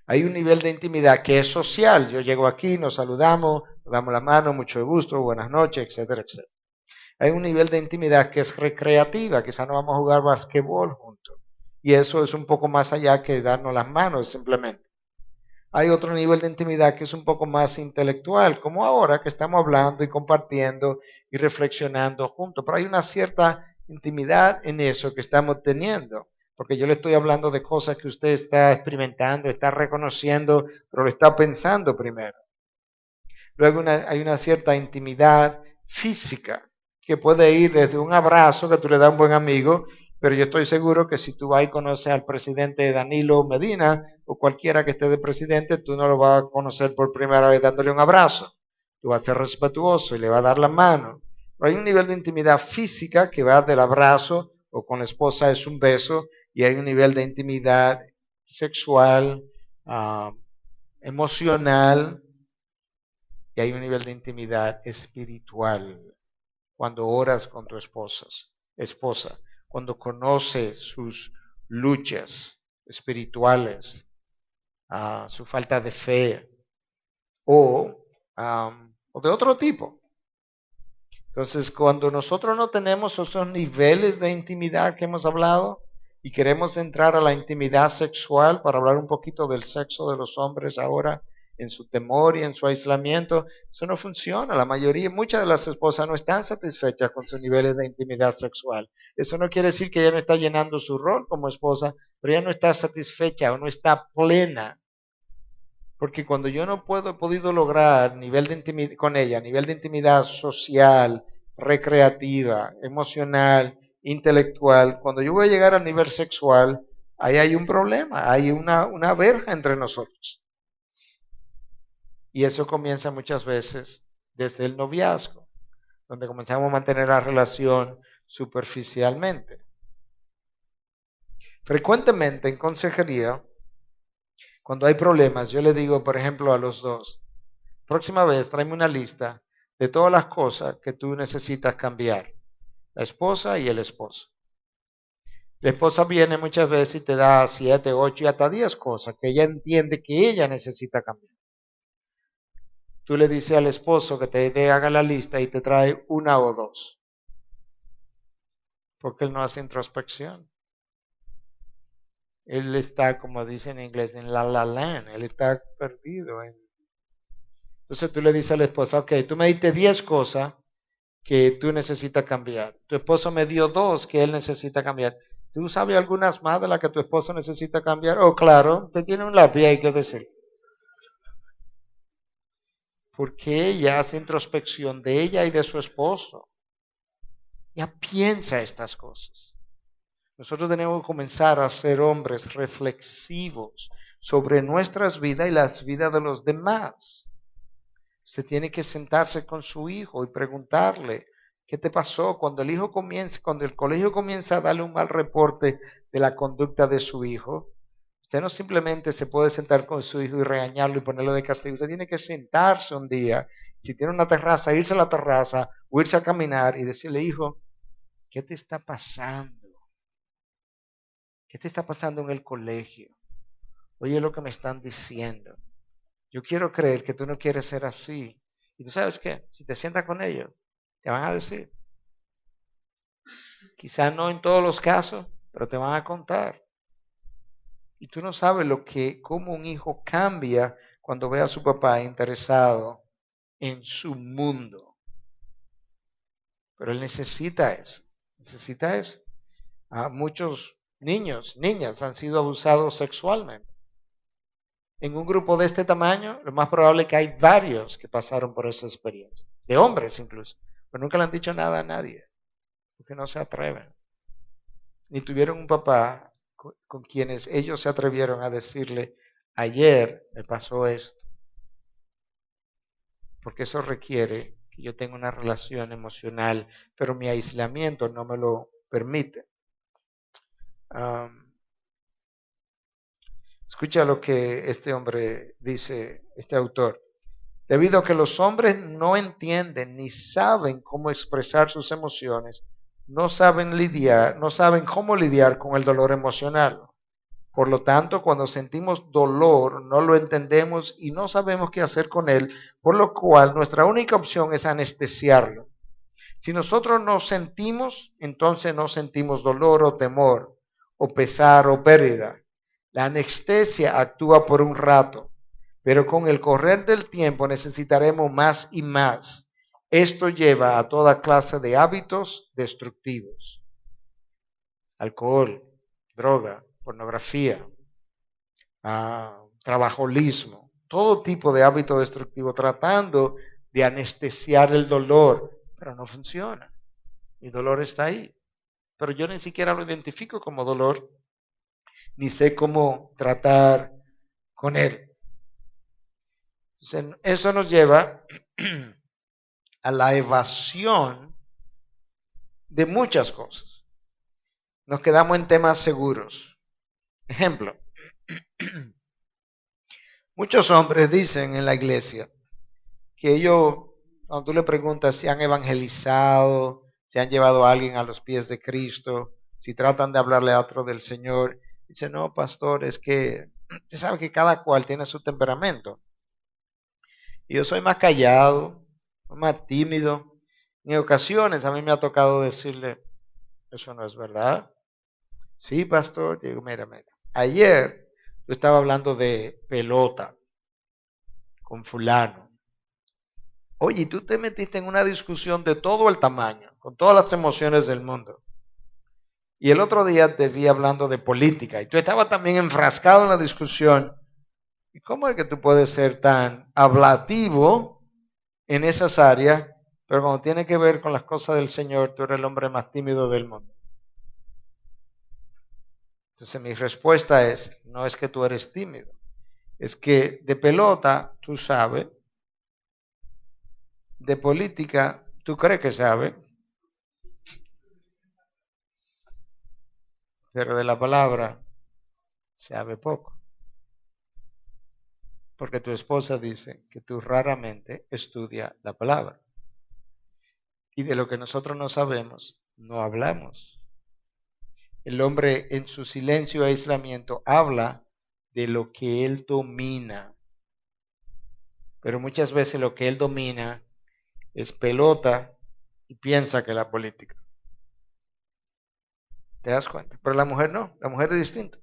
Hay un nivel de intimidad que es social. Yo llego aquí, nos saludamos, nos damos la mano, mucho gusto, buenas noches, etcétera, etcétera. Hay un nivel de intimidad que es recreativa, quizás no vamos a jugar basquetbol juntos. Y eso es un poco más allá que darnos las manos simplemente. Hay otro nivel de intimidad que es un poco más intelectual, como ahora que estamos hablando y compartiendo y reflexionando juntos. Pero hay una cierta intimidad en eso que estamos teniendo, porque yo le estoy hablando de cosas que usted está experimentando, está reconociendo, pero lo está pensando primero. Luego hay una cierta intimidad física que puede ir desde un abrazo que tú le das a un buen amigo, pero yo estoy seguro que si tú vas y conoces al presidente Danilo Medina o cualquiera que esté de presidente, tú no lo vas a conocer por primera vez dándole un abrazo. Tú vas a ser respetuoso y le vas a dar la mano. Pero hay un nivel de intimidad física que va del abrazo o con la esposa es un beso y hay un nivel de intimidad sexual, emocional, y hay un nivel de intimidad espiritual cuando oras con tu esposa, cuando conoces sus luchas espirituales, su falta de fe o de otro tipo. Entonces, cuando nosotros no tenemos esos niveles de intimidad que hemos hablado y queremos entrar a la intimidad sexual para hablar un poquito del sexo de los hombres ahora, en su temor y en su aislamiento, eso no funciona. La mayoría, muchas de las esposas no están satisfechas con sus niveles de intimidad sexual. Eso no quiere decir que ella no está llenando su rol como esposa, pero ella no está satisfecha o no está plena. Porque cuando yo no he podido lograr nivel de intimidad con ella, nivel de intimidad social, recreativa, emocional, intelectual, cuando yo voy a llegar al nivel sexual, ahí hay un problema, hay una verja entre nosotros. Y eso comienza muchas veces desde el noviazgo, donde comenzamos a mantener la relación superficialmente. Frecuentemente en consejería, cuando hay problemas, yo le digo, por ejemplo, a los dos, próxima vez tráeme una lista de todas las cosas que tú necesitas cambiar, la esposa y el esposo. La esposa viene muchas veces y te da 7, 8 y hasta 10 cosas que ella entiende que ella necesita cambiar. Tú le dices al esposo que te haga la lista y te trae una o dos, porque él no hace introspección. Él está, como dicen en inglés, en la land, él está perdido. Entonces tú le dices a la esposa, ok, tú me diste 10 cosas que tú necesitas cambiar. Tu esposo me dio 2 que él necesita cambiar. ¿Tú sabes algunas más de las que tu esposo necesita cambiar? Oh, claro, te tiene un lápiz, hay que decir. Porque ella hace introspección de ella y de su esposo. Ya piensa estas cosas. Nosotros tenemos que comenzar a ser hombres reflexivos sobre nuestras vidas y las vidas de los demás. Se tiene que sentarse con su hijo y preguntarle, ¿qué te pasó? Cuando cuando el colegio comienza a darle un mal reporte de la conducta de su hijo, usted no simplemente se puede sentar con su hijo y regañarlo y ponerlo de castigo. Usted tiene que sentarse un día, si tiene una terraza, irse a la terraza o irse a caminar y decirle, hijo, ¿qué te está pasando? ¿Qué te está pasando en el colegio? Oye lo que me están diciendo. Yo quiero creer que tú no quieres ser así. Y tú sabes qué, si te sientas con ellos, te van a decir. Quizás no en todos los casos, pero te van a contar. Y tú no sabes cómo un hijo cambia cuando ve a su papá interesado en su mundo. Pero él necesita eso. Necesita eso. Muchos niños, niñas han sido abusados sexualmente. En un grupo de este tamaño, lo más probable es que hay varios que pasaron por esa experiencia, de hombres incluso, pero nunca le han dicho nada a nadie, porque no se atreven. Ni tuvieron un papá con quienes ellos se atrevieron a decirle, ayer me pasó esto, porque eso requiere que yo tenga una relación emocional, pero mi aislamiento no me lo permite. Escucha lo que este hombre dice, este autor. Debido a que los hombres no entienden ni saben cómo expresar sus emociones, no saben cómo lidiar con el dolor emocional. Por lo tanto, cuando sentimos dolor, no lo entendemos y no sabemos qué hacer con él, por lo cual nuestra única opción es anestesiarlo. Si nosotros no sentimos, entonces no sentimos dolor o temor, o pesar o pérdida. La anestesia actúa por un rato, pero con el correr del tiempo necesitaremos más y más. Esto lleva a toda clase de hábitos destructivos. Alcohol, droga, pornografía, trabajolismo, todo tipo de hábito destructivo tratando de anestesiar el dolor, pero no funciona. Mi dolor está ahí, pero yo ni siquiera lo identifico como dolor, ni sé cómo tratar con él. Entonces, eso nos lleva a la evasión de muchas cosas. Nos quedamos en temas seguros. Ejemplo, muchos hombres dicen en la iglesia que ellos, cuando tú le preguntas si han evangelizado, si han llevado a alguien a los pies de Cristo, si tratan de hablarle a otro del Señor, dicen, no, pastor, es que usted sabe que cada cual tiene su temperamento. Y yo soy más callado, más tímido. En ocasiones a mí me ha tocado decirle, eso no es verdad. Sí, pastor. Digo, mira. Ayer yo estaba hablando de pelota con fulano. Oye, tú te metiste en una discusión de todo el tamaño, con todas las emociones del mundo. Y el otro día te vi hablando de política y tú estabas también enfrascado en la discusión. ¿Y cómo es que tú puedes ser tan hablativo en esas áreas, pero cuando tiene que ver con las cosas del Señor, tú eres el hombre más tímido del mundo? Entonces mi respuesta es, no es que tú eres tímido, es que de pelota tú sabes, de política tú crees que sabes, pero de la palabra sabe poco. Porque tu esposa dice que tú raramente estudias la palabra. Y de lo que nosotros no sabemos, no hablamos. El hombre en su silencio e aislamiento habla de lo que él domina. Pero muchas veces lo que él domina es pelota y piensa que es la política. ¿Te das cuenta? Pero la mujer no, la mujer es distinta.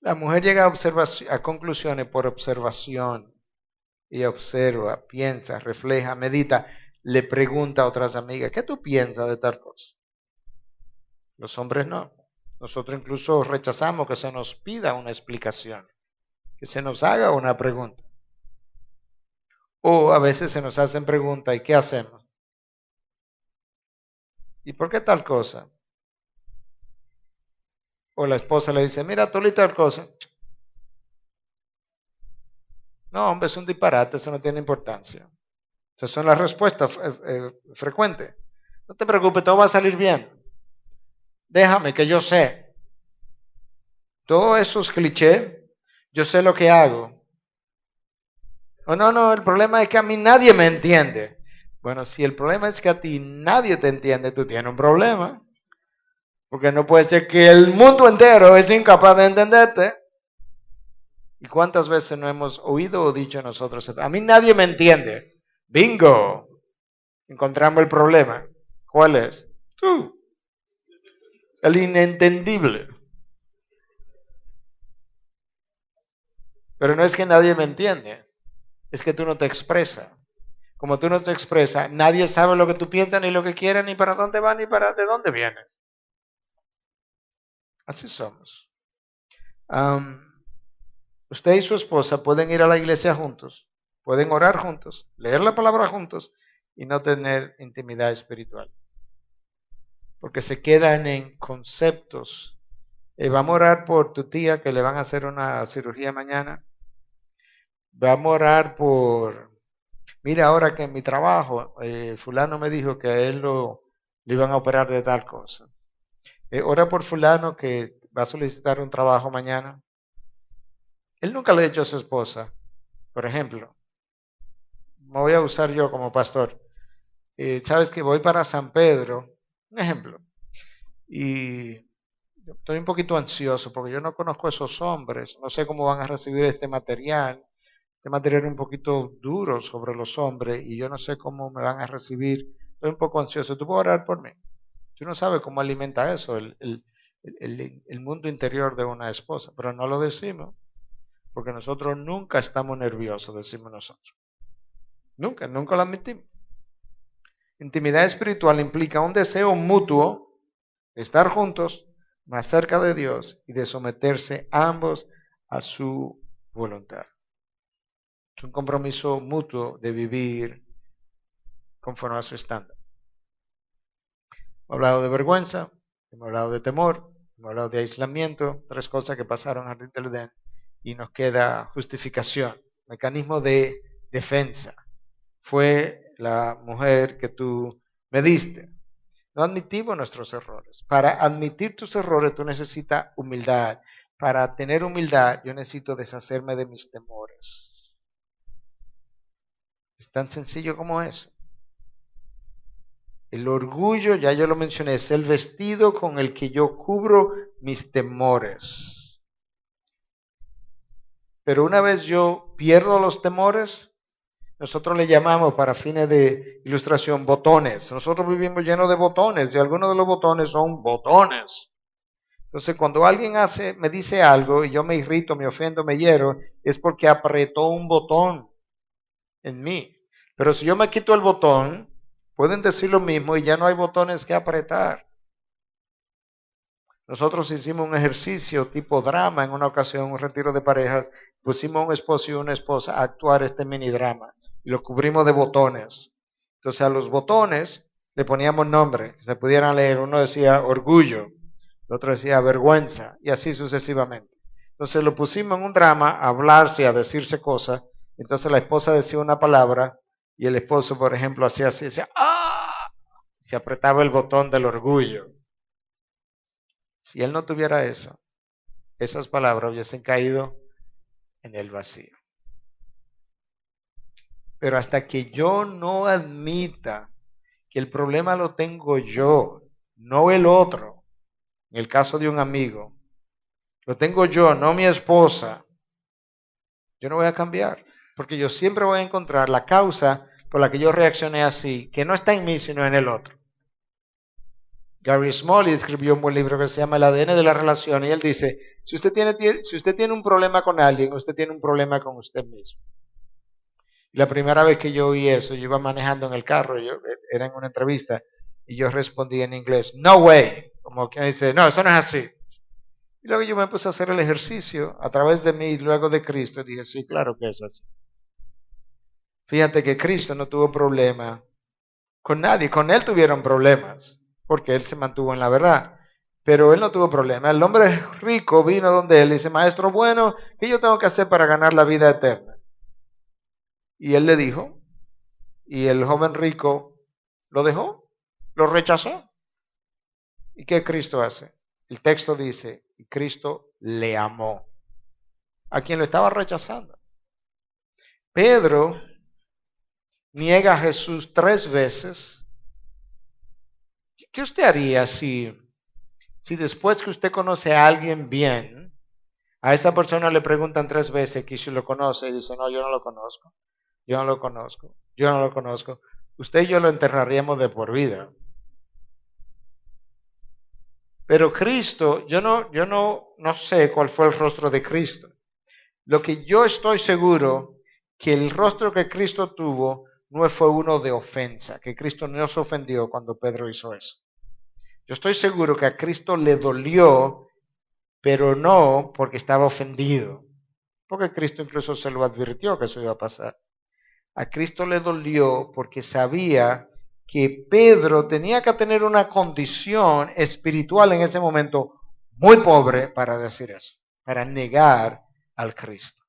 La mujer llega a conclusiones por observación. Y observa, piensa, refleja, medita, le pregunta a otras amigas, ¿qué tú piensas de tal cosa? Los hombres no. Nosotros incluso rechazamos que se nos pida una explicación, que se nos haga una pregunta. O a veces se nos hacen preguntas, ¿y qué hacemos? ¿Y por qué tal cosa? O la esposa le dice, mira, tú tal cosa. No, hombre, es un disparate, eso no tiene importancia. Esas son las respuestas frecuentes. No te preocupes, todo va a salir bien. Déjame que yo sé. Todos esos clichés, yo sé lo que hago. O no, el problema es que a mí nadie me entiende. Bueno, si el problema es que a ti nadie te entiende, tú tienes un problema. Porque no puede ser que el mundo entero es incapaz de entenderte. ¿Y cuántas veces no hemos oído o dicho nosotros? A mí nadie me entiende. Bingo. Encontramos el problema. ¿Cuál es? Tú. El inentendible. Pero no es que nadie me entiende. Es que tú no te expresas. Como tú no te expresas, nadie sabe lo que tú piensas, ni lo que quieres, ni para dónde vas, ni para de dónde vienes. Así somos. Usted y su esposa pueden ir a la iglesia juntos, pueden orar juntos, leer la palabra juntos y no tener intimidad espiritual. Porque se quedan en conceptos. Vamos a orar por tu tía que le van a hacer una cirugía mañana. Vamos a orar por... Mira, ahora que en mi trabajo, fulano me dijo que a él le iban a operar de tal cosa. Ora por fulano que va a solicitar un trabajo mañana. Él nunca le ha dicho a su esposa, por ejemplo, me voy a usar yo como pastor. Sabes que voy para San Pedro, un ejemplo, y estoy un poquito ansioso porque yo no conozco a esos hombres, no sé cómo van a recibir este material. Este material es un poquito duro sobre los hombres y yo no sé cómo me van a recibir. Estoy un poco ansioso. ¿Tú puedes orar por mí? Tú no sabes cómo alimenta eso, el mundo interior de una esposa, pero no lo decimos porque nosotros nunca estamos nerviosos, decimos nosotros. Nunca lo admitimos. Intimidad espiritual implica un deseo mutuo de estar juntos, más cerca de Dios y de someterse ambos a su voluntad. Es un compromiso mutuo de vivir conforme a su estándar. Hemos hablado de vergüenza, hemos hablado de temor, hemos hablado de aislamiento, tres cosas que pasaron al del Edén y nos queda justificación, mecanismo de defensa. Fue la mujer que tú me diste. No admitimos nuestros errores. Para admitir tus errores tú necesitas humildad. Para tener humildad yo necesito deshacerme de mis temores. Es tan sencillo como eso. El orgullo, ya yo lo mencioné, es el vestido con el que yo cubro mis temores. Pero una vez yo pierdo los temores, nosotros le llamamos para fines de ilustración botones. Nosotros vivimos llenos de botones y algunos de los botones son botones. Entonces cuando alguien me dice algo y yo me irrito, me ofendo, me hiero, es porque apretó un botón en mí. Pero si yo me quito el botón, pueden decir lo mismo y ya no hay botones que apretar. Nosotros hicimos un ejercicio tipo drama en una ocasión, un retiro de parejas, pusimos a un esposo y una esposa a actuar este mini drama y lo cubrimos de botones. Entonces a los botones le poníamos nombre, que se pudieran leer. Uno decía orgullo, el otro decía vergüenza y así sucesivamente. Entonces lo pusimos en un drama a hablarse, a decirse cosas. Entonces la esposa decía una palabra y el esposo, por ejemplo, hacía así, decía ¡ah! Se apretaba el botón del orgullo. Si él no tuviera eso, esas palabras hubiesen caído en el vacío. Pero hasta que yo no admita que el problema lo tengo yo, no el otro, en el caso de un amigo, lo tengo yo, no mi esposa, yo no voy a cambiar, porque yo siempre voy a encontrar la causa por la que yo reaccioné así, que no está en mí, sino en el otro. Gary Smalley escribió un buen libro que se llama El ADN de la relación y él dice, si usted tiene un problema con alguien, usted tiene un problema con usted mismo. Y la primera vez que yo oí eso, yo iba manejando en el carro, era en una entrevista, y yo respondí en inglés, no way, como que dice, no, eso no es así. Y luego yo me puse a hacer el ejercicio a través de mí y luego de Cristo, y dije, sí, claro que es así. Fíjate que Cristo no tuvo problema con nadie, con él tuvieron problemas. porque él se mantuvo en la verdad. Pero él no tuvo problema. El hombre rico vino donde él y dice, maestro bueno, ¿qué yo tengo que hacer para ganar la vida eterna? Y él le dijo, y el joven rico lo dejó, lo rechazó. ¿Y qué Cristo hace? El texto dice, y Cristo le amó a quien lo estaba rechazando. Pedro niega a Jesús 3 veces. ¿Qué usted haría si después que usted conoce a alguien bien, a esa persona le preguntan 3 veces que si lo conoce y dice, no, yo no lo conozco, yo no lo conozco, yo no lo conozco? Usted y yo lo enterraríamos de por vida. Pero Cristo, yo no sé cuál fue el rostro de Cristo. Lo que yo estoy seguro, que el rostro que Cristo tuvo no fue uno de ofensa, que Cristo no se ofendió cuando Pedro hizo eso. Yo estoy seguro que a Cristo le dolió, pero no porque estaba ofendido, porque Cristo incluso se lo advirtió que eso iba a pasar. A Cristo le dolió porque sabía que Pedro tenía que tener una condición espiritual en ese momento muy pobre para decir eso, para negar al Cristo.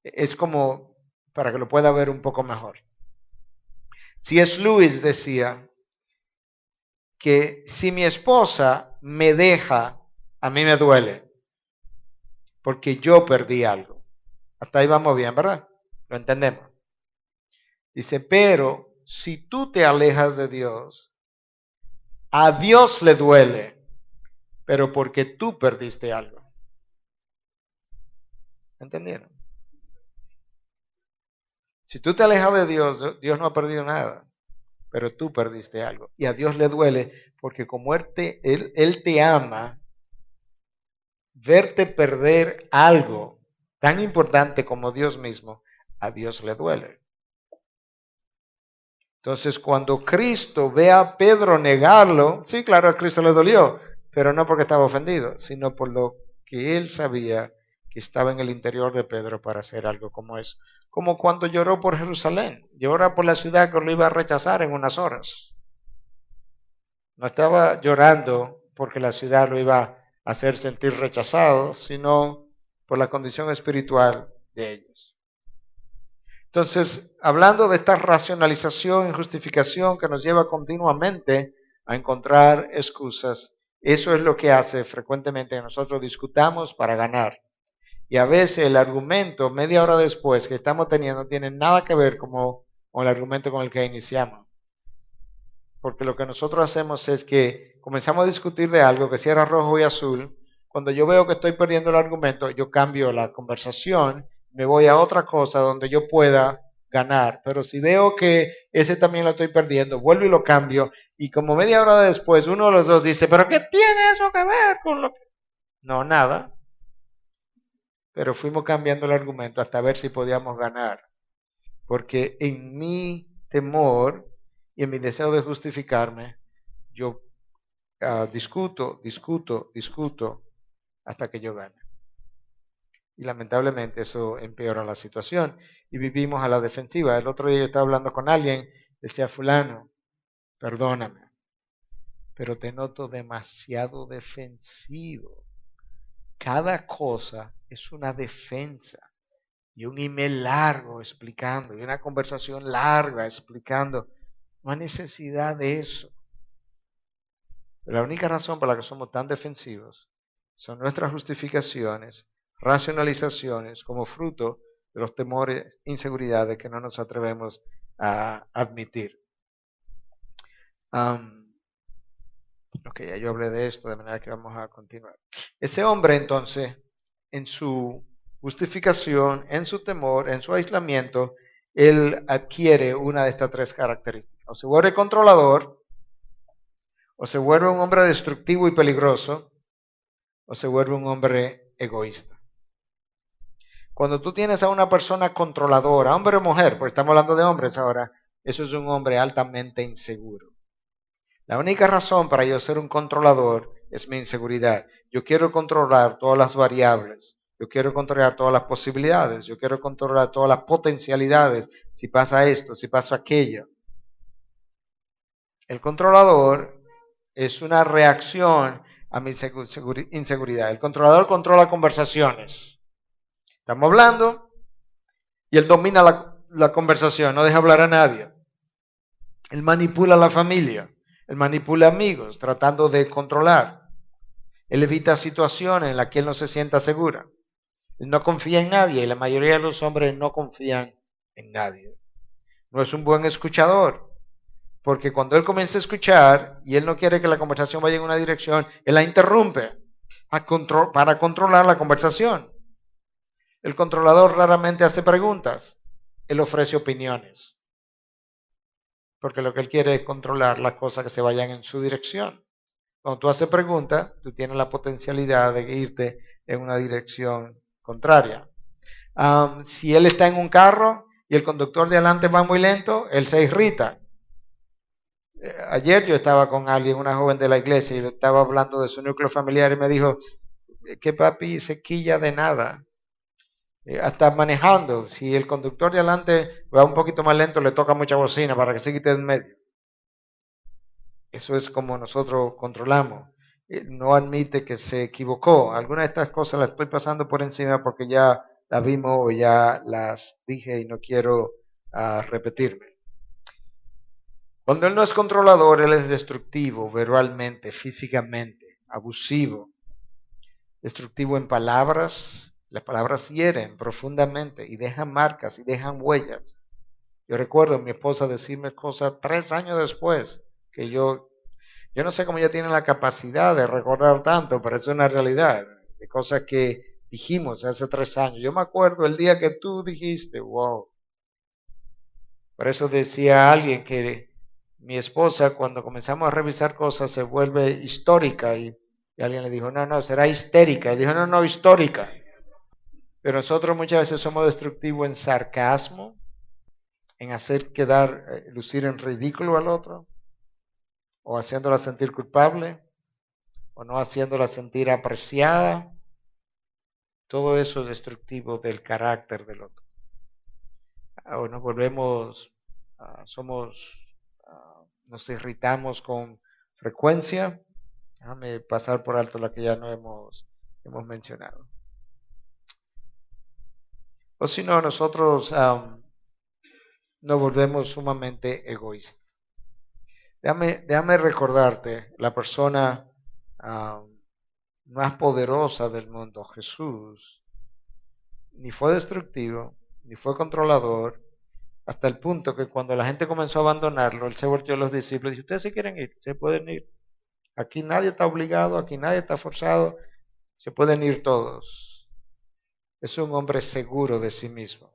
Es como, para que lo pueda ver un poco mejor. C.S. Lewis decía que si mi esposa me deja, a mí me duele, porque yo perdí algo. Hasta ahí vamos bien, ¿verdad? Lo entendemos. Dice, pero si tú te alejas de Dios, a Dios le duele, pero porque tú perdiste algo. ¿Entendieron? Si tú te alejas de Dios, Dios no ha perdido nada, pero tú perdiste algo. Y a Dios le duele porque como Él te ama, verte perder algo tan importante como Dios mismo, a Dios le duele. Entonces, cuando Cristo ve a Pedro negarlo, sí, claro, a Cristo le dolió, pero no porque estaba ofendido, sino por lo que él sabía que estaba en el interior de Pedro para hacer algo como eso. Como cuando lloró por Jerusalén, llora por la ciudad que lo iba a rechazar en unas horas. No estaba llorando porque la ciudad lo iba a hacer sentir rechazado, sino por la condición espiritual de ellos. Entonces, hablando de esta racionalización y justificación que nos lleva continuamente a encontrar excusas, eso es lo que hace frecuentemente que nosotros discutamos para ganar. Y a veces el argumento, media hora después que estamos teniendo, no tiene nada que ver con el argumento con el que iniciamos. Porque lo que nosotros hacemos es que comenzamos a discutir de algo que si era rojo y azul. Cuando yo veo que estoy perdiendo el argumento, yo cambio la conversación, me voy a otra cosa donde yo pueda ganar. Pero si veo que ese también lo estoy perdiendo, vuelvo y lo cambio. Y como media hora después, uno de los dos dice, ¿pero qué tiene eso que ver con lo que...? No, nada. Pero fuimos cambiando el argumento hasta ver si podíamos ganar. Porque en mi temor y en mi deseo de justificarme, yo discuto hasta que yo gane. Y lamentablemente eso empeora la situación y vivimos a la defensiva. El otro día yo estaba hablando con alguien, decía, fulano, perdóname, pero te noto demasiado defensivo. Cada cosa es una defensa. Y un email largo explicando, y una conversación larga explicando. No hay necesidad de eso. La única razón por la que somos tan defensivos son nuestras justificaciones, racionalizaciones como fruto de los temores, inseguridades que no nos atrevemos a admitir. Ok, ya yo hablé de esto, de manera que vamos a continuar. Ese hombre entonces, en su justificación, en su temor, en su aislamiento, él adquiere una de estas 3 características. O se vuelve controlador, o se vuelve un hombre destructivo y peligroso, o se vuelve un hombre egoísta. Cuando tú tienes a una persona controladora, hombre o mujer, porque estamos hablando de hombres ahora, eso es un hombre altamente inseguro. La única razón para yo ser un controlador es mi inseguridad. Yo quiero controlar todas las variables. Yo quiero controlar todas las posibilidades. Yo quiero controlar todas las potencialidades. Si pasa esto, si pasa aquello. El controlador es una reacción a mi inseguridad. El controlador controla conversaciones. Estamos hablando y él domina la conversación, no deja hablar a nadie. Él manipula a la familia, él manipula amigos, tratando de controlar. Él evita situaciones en las que él no se sienta segura. Él no confía en nadie y la mayoría de los hombres no confían en nadie. No es un buen escuchador, porque cuando él comienza a escuchar y él no quiere que la conversación vaya en una dirección, él la interrumpe para controlar la conversación. El controlador raramente hace preguntas, él ofrece opiniones, porque lo que él quiere es controlar las cosas que se vayan en su dirección. Cuando tú haces preguntas, tú tienes la potencialidad de irte en una dirección contraria. Si él está en un carro y el conductor de adelante va muy lento, él se irrita. Ayer yo estaba con alguien, una joven de la iglesia, y le estaba hablando de su núcleo familiar y me dijo que papi se quilla de nada. Hasta manejando, si el conductor de adelante va un poquito más lento, le toca mucha bocina para que se quite en medio. Eso es como nosotros controlamos. No admite que se equivocó. Algunas de estas cosas las estoy pasando por encima porque ya las vimos o ya las dije y no quiero repetirme. Cuando él no es controlador, él es destructivo verbalmente, físicamente, abusivo, destructivo en palabras. Las palabras hieren profundamente y dejan marcas y dejan huellas. Yo recuerdo a mi esposa decirme cosas 3 años después que yo no sé cómo ella tiene la capacidad de recordar tanto, pero es una realidad, de cosas que dijimos hace 3 años. Yo me acuerdo el día que tú dijiste, wow. Por eso decía alguien que mi esposa, cuando comenzamos a revisar cosas, se vuelve histórica y alguien le dijo, no, será histérica. Y dijo, no, histórica. Pero nosotros muchas veces somos destructivos en sarcasmo, en hacer quedar, lucir en ridículo al otro, o haciéndola sentir culpable, o no haciéndola sentir apreciada. Todo eso es destructivo del carácter del otro. O nos volvemos, nos irritamos con frecuencia. Déjame pasar por alto la que ya no hemos mencionado. O si no, nosotros nos volvemos sumamente egoístas. Déjame recordarte, la persona más poderosa del mundo, Jesús, ni fue destructivo, ni fue controlador, hasta el punto que cuando la gente comenzó a abandonarlo, él se volvió a los discípulos y dijo, ustedes se quieren ir, se pueden ir. Aquí nadie está obligado, aquí nadie está forzado, se pueden ir todos. Es un hombre seguro de sí mismo.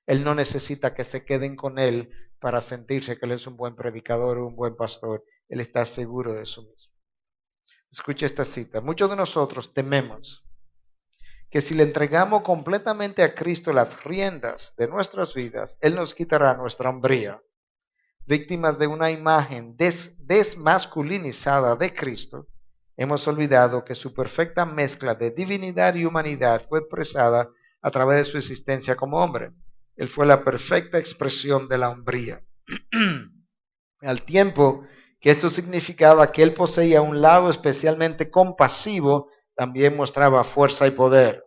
Él no necesita que se queden con él para sentirse que él es un buen predicador o un buen pastor. Él está seguro de sí mismo. Escucha esta cita. Muchos de nosotros tememos que si le entregamos completamente a Cristo las riendas de nuestras vidas, Él nos quitará nuestra hombría. Víctimas de una imagen desmasculinizada de Cristo, hemos olvidado que su perfecta mezcla de divinidad y humanidad fue expresada a través de su existencia como hombre. Él fue la perfecta expresión de la hombría. Al tiempo que esto significaba que él poseía un lado especialmente compasivo, también mostraba fuerza y poder.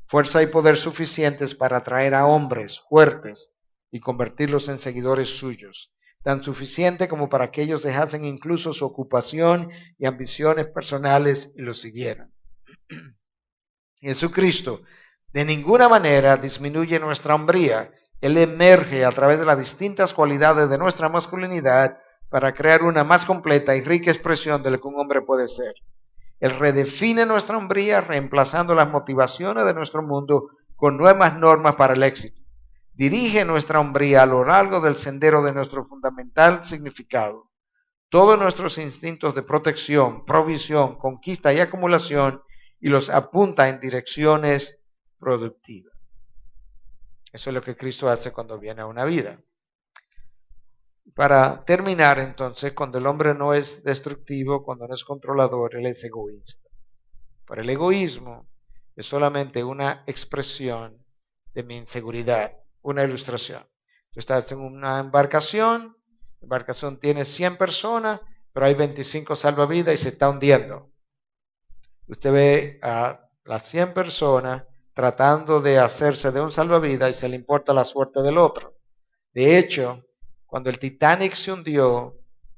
Fuerza y poder suficientes para atraer a hombres fuertes y convertirlos en seguidores suyos. Tan suficiente como para que ellos dejasen incluso su ocupación y ambiciones personales y lo siguieran. Jesucristo de ninguna manera disminuye nuestra hombría. Él emerge a través de las distintas cualidades de nuestra masculinidad para crear una más completa y rica expresión de lo que un hombre puede ser. Él redefine nuestra hombría reemplazando las motivaciones de nuestro mundo con nuevas normas para el éxito. Dirige nuestra hombría a lo largo del sendero de nuestro fundamental significado. Todos nuestros instintos de protección, provisión, conquista y acumulación y los apunta en direcciones productivas. Eso es lo que Cristo hace cuando viene a una vida. Para terminar entonces, cuando el hombre no es destructivo, cuando no es controlador, él es egoísta. Pero el egoísmo es solamente una expresión de mi inseguridad, una ilustración. Tú estás en una embarcación La embarcación tiene 100 personas, pero hay 25 salvavidas y se está hundiendo. Usted ve a las 100 personas tratando de hacerse de un salvavidas y se le importa la suerte del otro. De hecho, cuando el Titanic se hundió,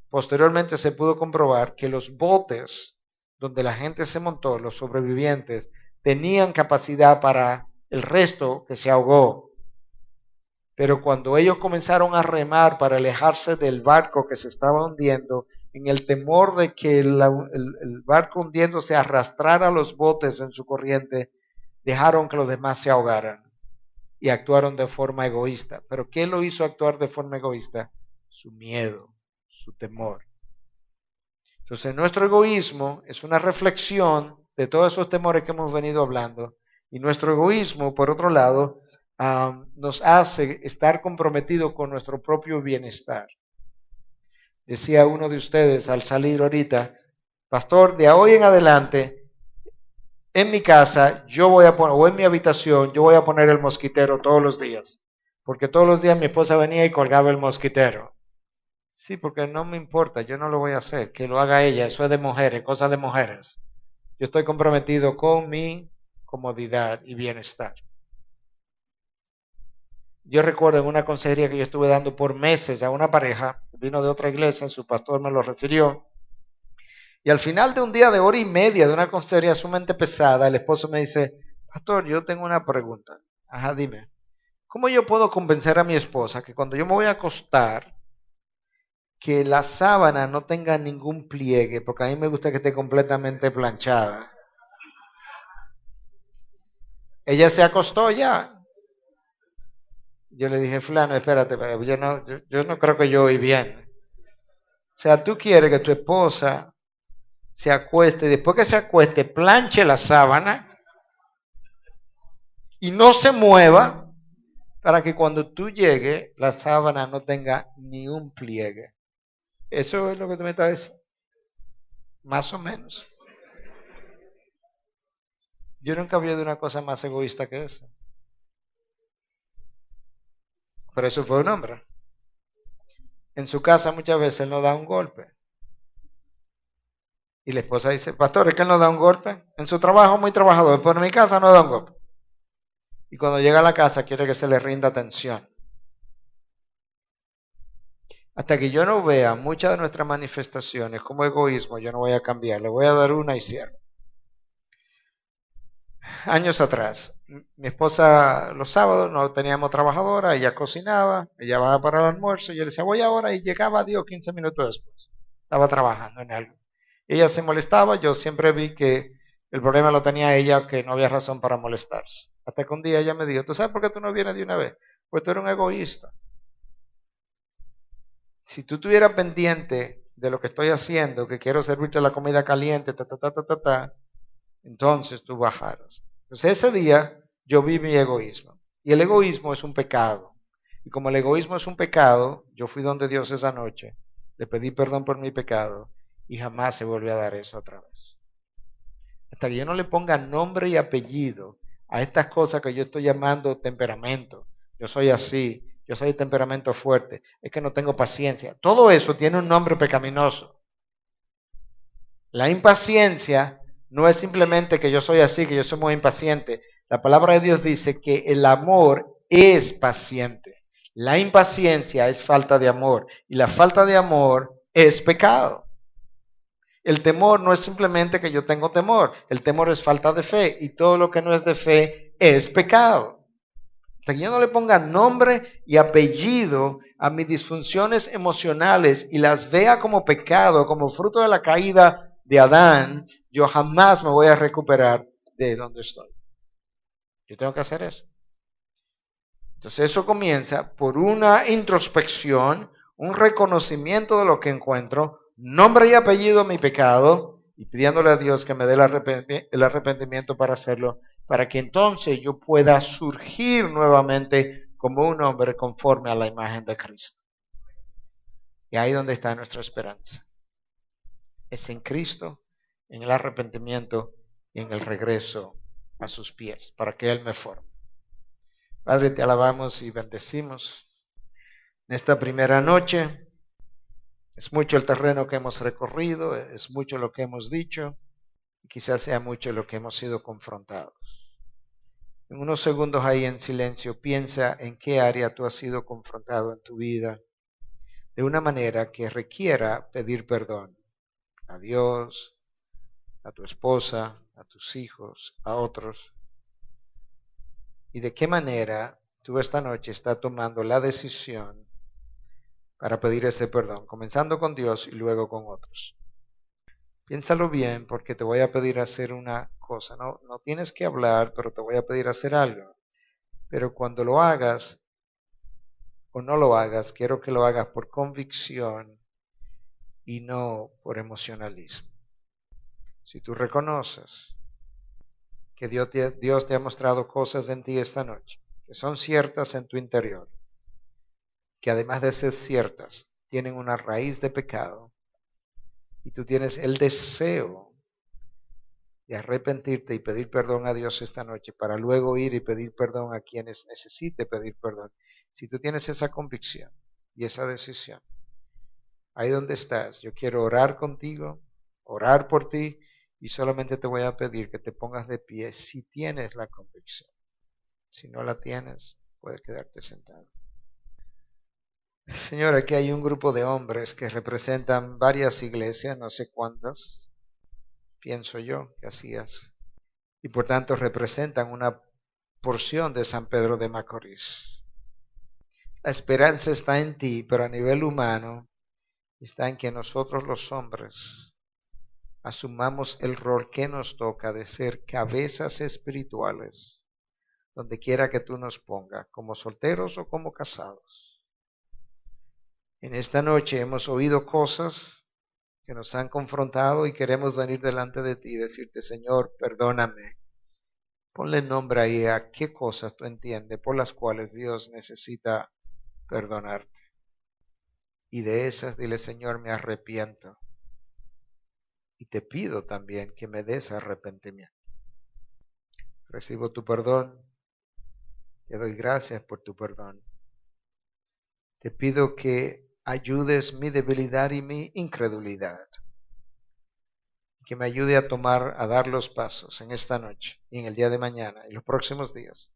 posteriormente se pudo comprobar que los botes donde la gente se montó, los sobrevivientes, tenían capacidad para el resto que se ahogó. Pero cuando ellos comenzaron a remar para alejarse del barco que se estaba hundiendo, en el temor de que el barco hundiéndose arrastrara los botes en su corriente, dejaron que los demás se ahogaran y actuaron de forma egoísta. ¿Pero qué lo hizo actuar de forma egoísta? Su miedo, su temor. Entonces nuestro egoísmo es una reflexión de todos esos temores que hemos venido hablando, y nuestro egoísmo, por otro lado, nos hace estar comprometidos con nuestro propio bienestar. Decía uno de ustedes al salir ahorita, pastor, de hoy en adelante, en mi casa, yo voy a poner, o en mi habitación, yo voy a poner el mosquitero todos los días, porque todos los días mi esposa venía y colgaba el mosquitero. Sí, porque no me importa, yo no lo voy a hacer, que lo haga ella, eso es de mujeres, cosas de mujeres. Yo estoy comprometido con mi comodidad y bienestar. Yo recuerdo en una consejería que yo estuve dando por meses a una pareja, vino de otra iglesia, su pastor me lo refirió, y al final de un día de hora y media de una consejería sumamente pesada, el esposo me dice, pastor, yo tengo una pregunta. Ajá, dime. ¿Cómo yo puedo convencer a mi esposa que cuando yo me voy a acostar, que la sábana no tenga ningún pliegue, porque a mí me gusta que esté completamente planchada? Ella se acostó ya. Yo le dije, fulano, espérate, yo no creo que yo oí bien. O sea, tú quieres que tu esposa se acueste y después que se acueste, planche la sábana y no se mueva para que cuando tú llegues, la sábana no tenga ni un pliegue. Eso es lo que tú me estás diciendo. Más o menos. Yo nunca había de una cosa más egoísta que eso. Pero eso fue un hombre. En su casa muchas veces él no da un golpe. Y la esposa dice, pastor, es que él no da un golpe. En su trabajo muy trabajador, pero en mi casa no da un golpe. Y cuando llega a la casa quiere que se le rinda atención. Hasta que yo no vea muchas de nuestras manifestaciones como egoísmo, yo no voy a cambiar. Le voy a dar una y cierro. Años atrás, mi esposa los sábados no teníamos trabajadora, ella cocinaba, ella bajaba para el almuerzo, y yo le decía, voy ahora, y llegaba 10 o 15 minutos después. Estaba trabajando en algo. Ella se molestaba, yo siempre vi que el problema lo tenía ella, que no había razón para molestarse. Hasta que un día ella me dijo, ¿tú sabes por qué tú no vienes de una vez? Pues tú eres un egoísta. Si tú estuvieras pendiente de lo que estoy haciendo, que quiero servirte la comida caliente, entonces tú bajaras. Entonces ese día yo vi mi egoísmo. Y el egoísmo es un pecado. Y como el egoísmo es un pecado, yo fui donde Dios esa noche, le pedí perdón por mi pecado y jamás se volvió a dar eso otra vez. Hasta que yo no le ponga nombre y apellido a estas cosas que yo estoy llamando temperamento. Yo soy así, yo soy de temperamento fuerte, es que no tengo paciencia. Todo eso tiene un nombre pecaminoso. La impaciencia no es simplemente que yo soy así, que yo soy muy impaciente. La palabra de Dios dice que el amor es paciente. La impaciencia es falta de amor y la falta de amor es pecado. El temor no es simplemente que yo tengo temor, el temor es falta de fe y todo lo que no es de fe es pecado. Hasta que yo no le ponga nombre y apellido a mis disfunciones emocionales y las vea como pecado, como fruto de la caída de Adán, yo jamás me voy a recuperar de donde estoy. Yo tengo que hacer eso. Entonces eso comienza por una introspección, un reconocimiento de lo que encuentro, nombre y apellido a mi pecado y pidiéndole a Dios que me dé el arrepentimiento para hacerlo, para que entonces yo pueda surgir nuevamente como un hombre conforme a la imagen de Cristo. Y ahí donde está nuestra esperanza. Es en Cristo, en el arrepentimiento y en el regreso a sus pies, para que Él me forme. Padre, te alabamos y bendecimos en esta primera noche. Es mucho el terreno que hemos recorrido, es mucho lo que hemos dicho, y quizás sea mucho lo que hemos sido confrontados. En unos segundos ahí en silencio, piensa en qué área tú has sido confrontado en tu vida de una manera que requiera pedir perdón a Dios, a tu esposa, a tus hijos, a otros. Y de qué manera tú esta noche estás tomando la decisión para pedir ese perdón, comenzando con Dios y luego con otros. Piénsalo bien porque te voy a pedir hacer una cosa. No tienes que hablar, pero te voy a pedir hacer algo. Pero cuando lo hagas o no lo hagas, quiero que lo hagas por convicción y no por emocionalismo. Si tú reconoces que Dios te ha mostrado cosas en ti esta noche, que son ciertas en tu interior, que además de ser ciertas, tienen una raíz de pecado, y tú tienes el deseo de arrepentirte y pedir perdón a Dios esta noche para luego ir y pedir perdón a quienes necesite pedir perdón. Si tú tienes esa convicción y esa decisión, ahí donde estás, yo quiero orar contigo, orar por ti y solamente te voy a pedir que te pongas de pie si tienes la convicción. Si no la tienes, puedes quedarte sentado. Señor, aquí hay un grupo de hombres que representan varias iglesias, no sé cuántas, pienso yo que hacías, y por tanto representan una porción de San Pedro de Macorís. La esperanza está en ti, pero a nivel humano está en que nosotros los hombres asumamos el rol que nos toca de ser cabezas espirituales, donde quiera que tú nos pongas, como solteros o como casados. En esta noche hemos oído cosas que nos han confrontado y queremos venir delante de ti y decirte, Señor, perdóname. Ponle nombre ahí a qué cosas tú entiendes por las cuales Dios necesita perdonarte. Y de esas dile, Señor, me arrepiento. Y te pido también que me des arrepentimiento. Recibo tu perdón. Te doy gracias por tu perdón. Te pido que ayudes mi debilidad y mi incredulidad. Que me ayude a dar los pasos en esta noche y en el día de mañana y los próximos días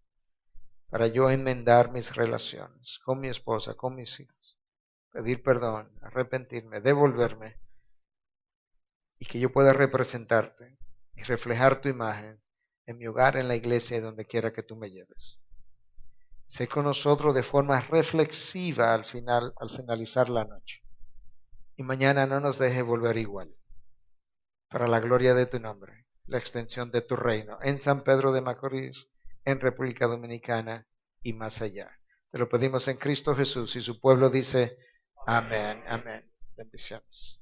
para yo enmendar mis relaciones con mi esposa, con mis hijos, pedir perdón, arrepentirme, devolverme y que yo pueda representarte y reflejar tu imagen en mi hogar, en la iglesia y donde quiera que tú me lleves. Sé con nosotros de forma reflexiva al finalizar la noche y mañana no nos deje volver igual. Para la gloria de tu nombre, la extensión de tu reino en San Pedro de Macorís, en República Dominicana y más allá. Te lo pedimos en Cristo Jesús y su pueblo dice, amén, amén. Bendiciones.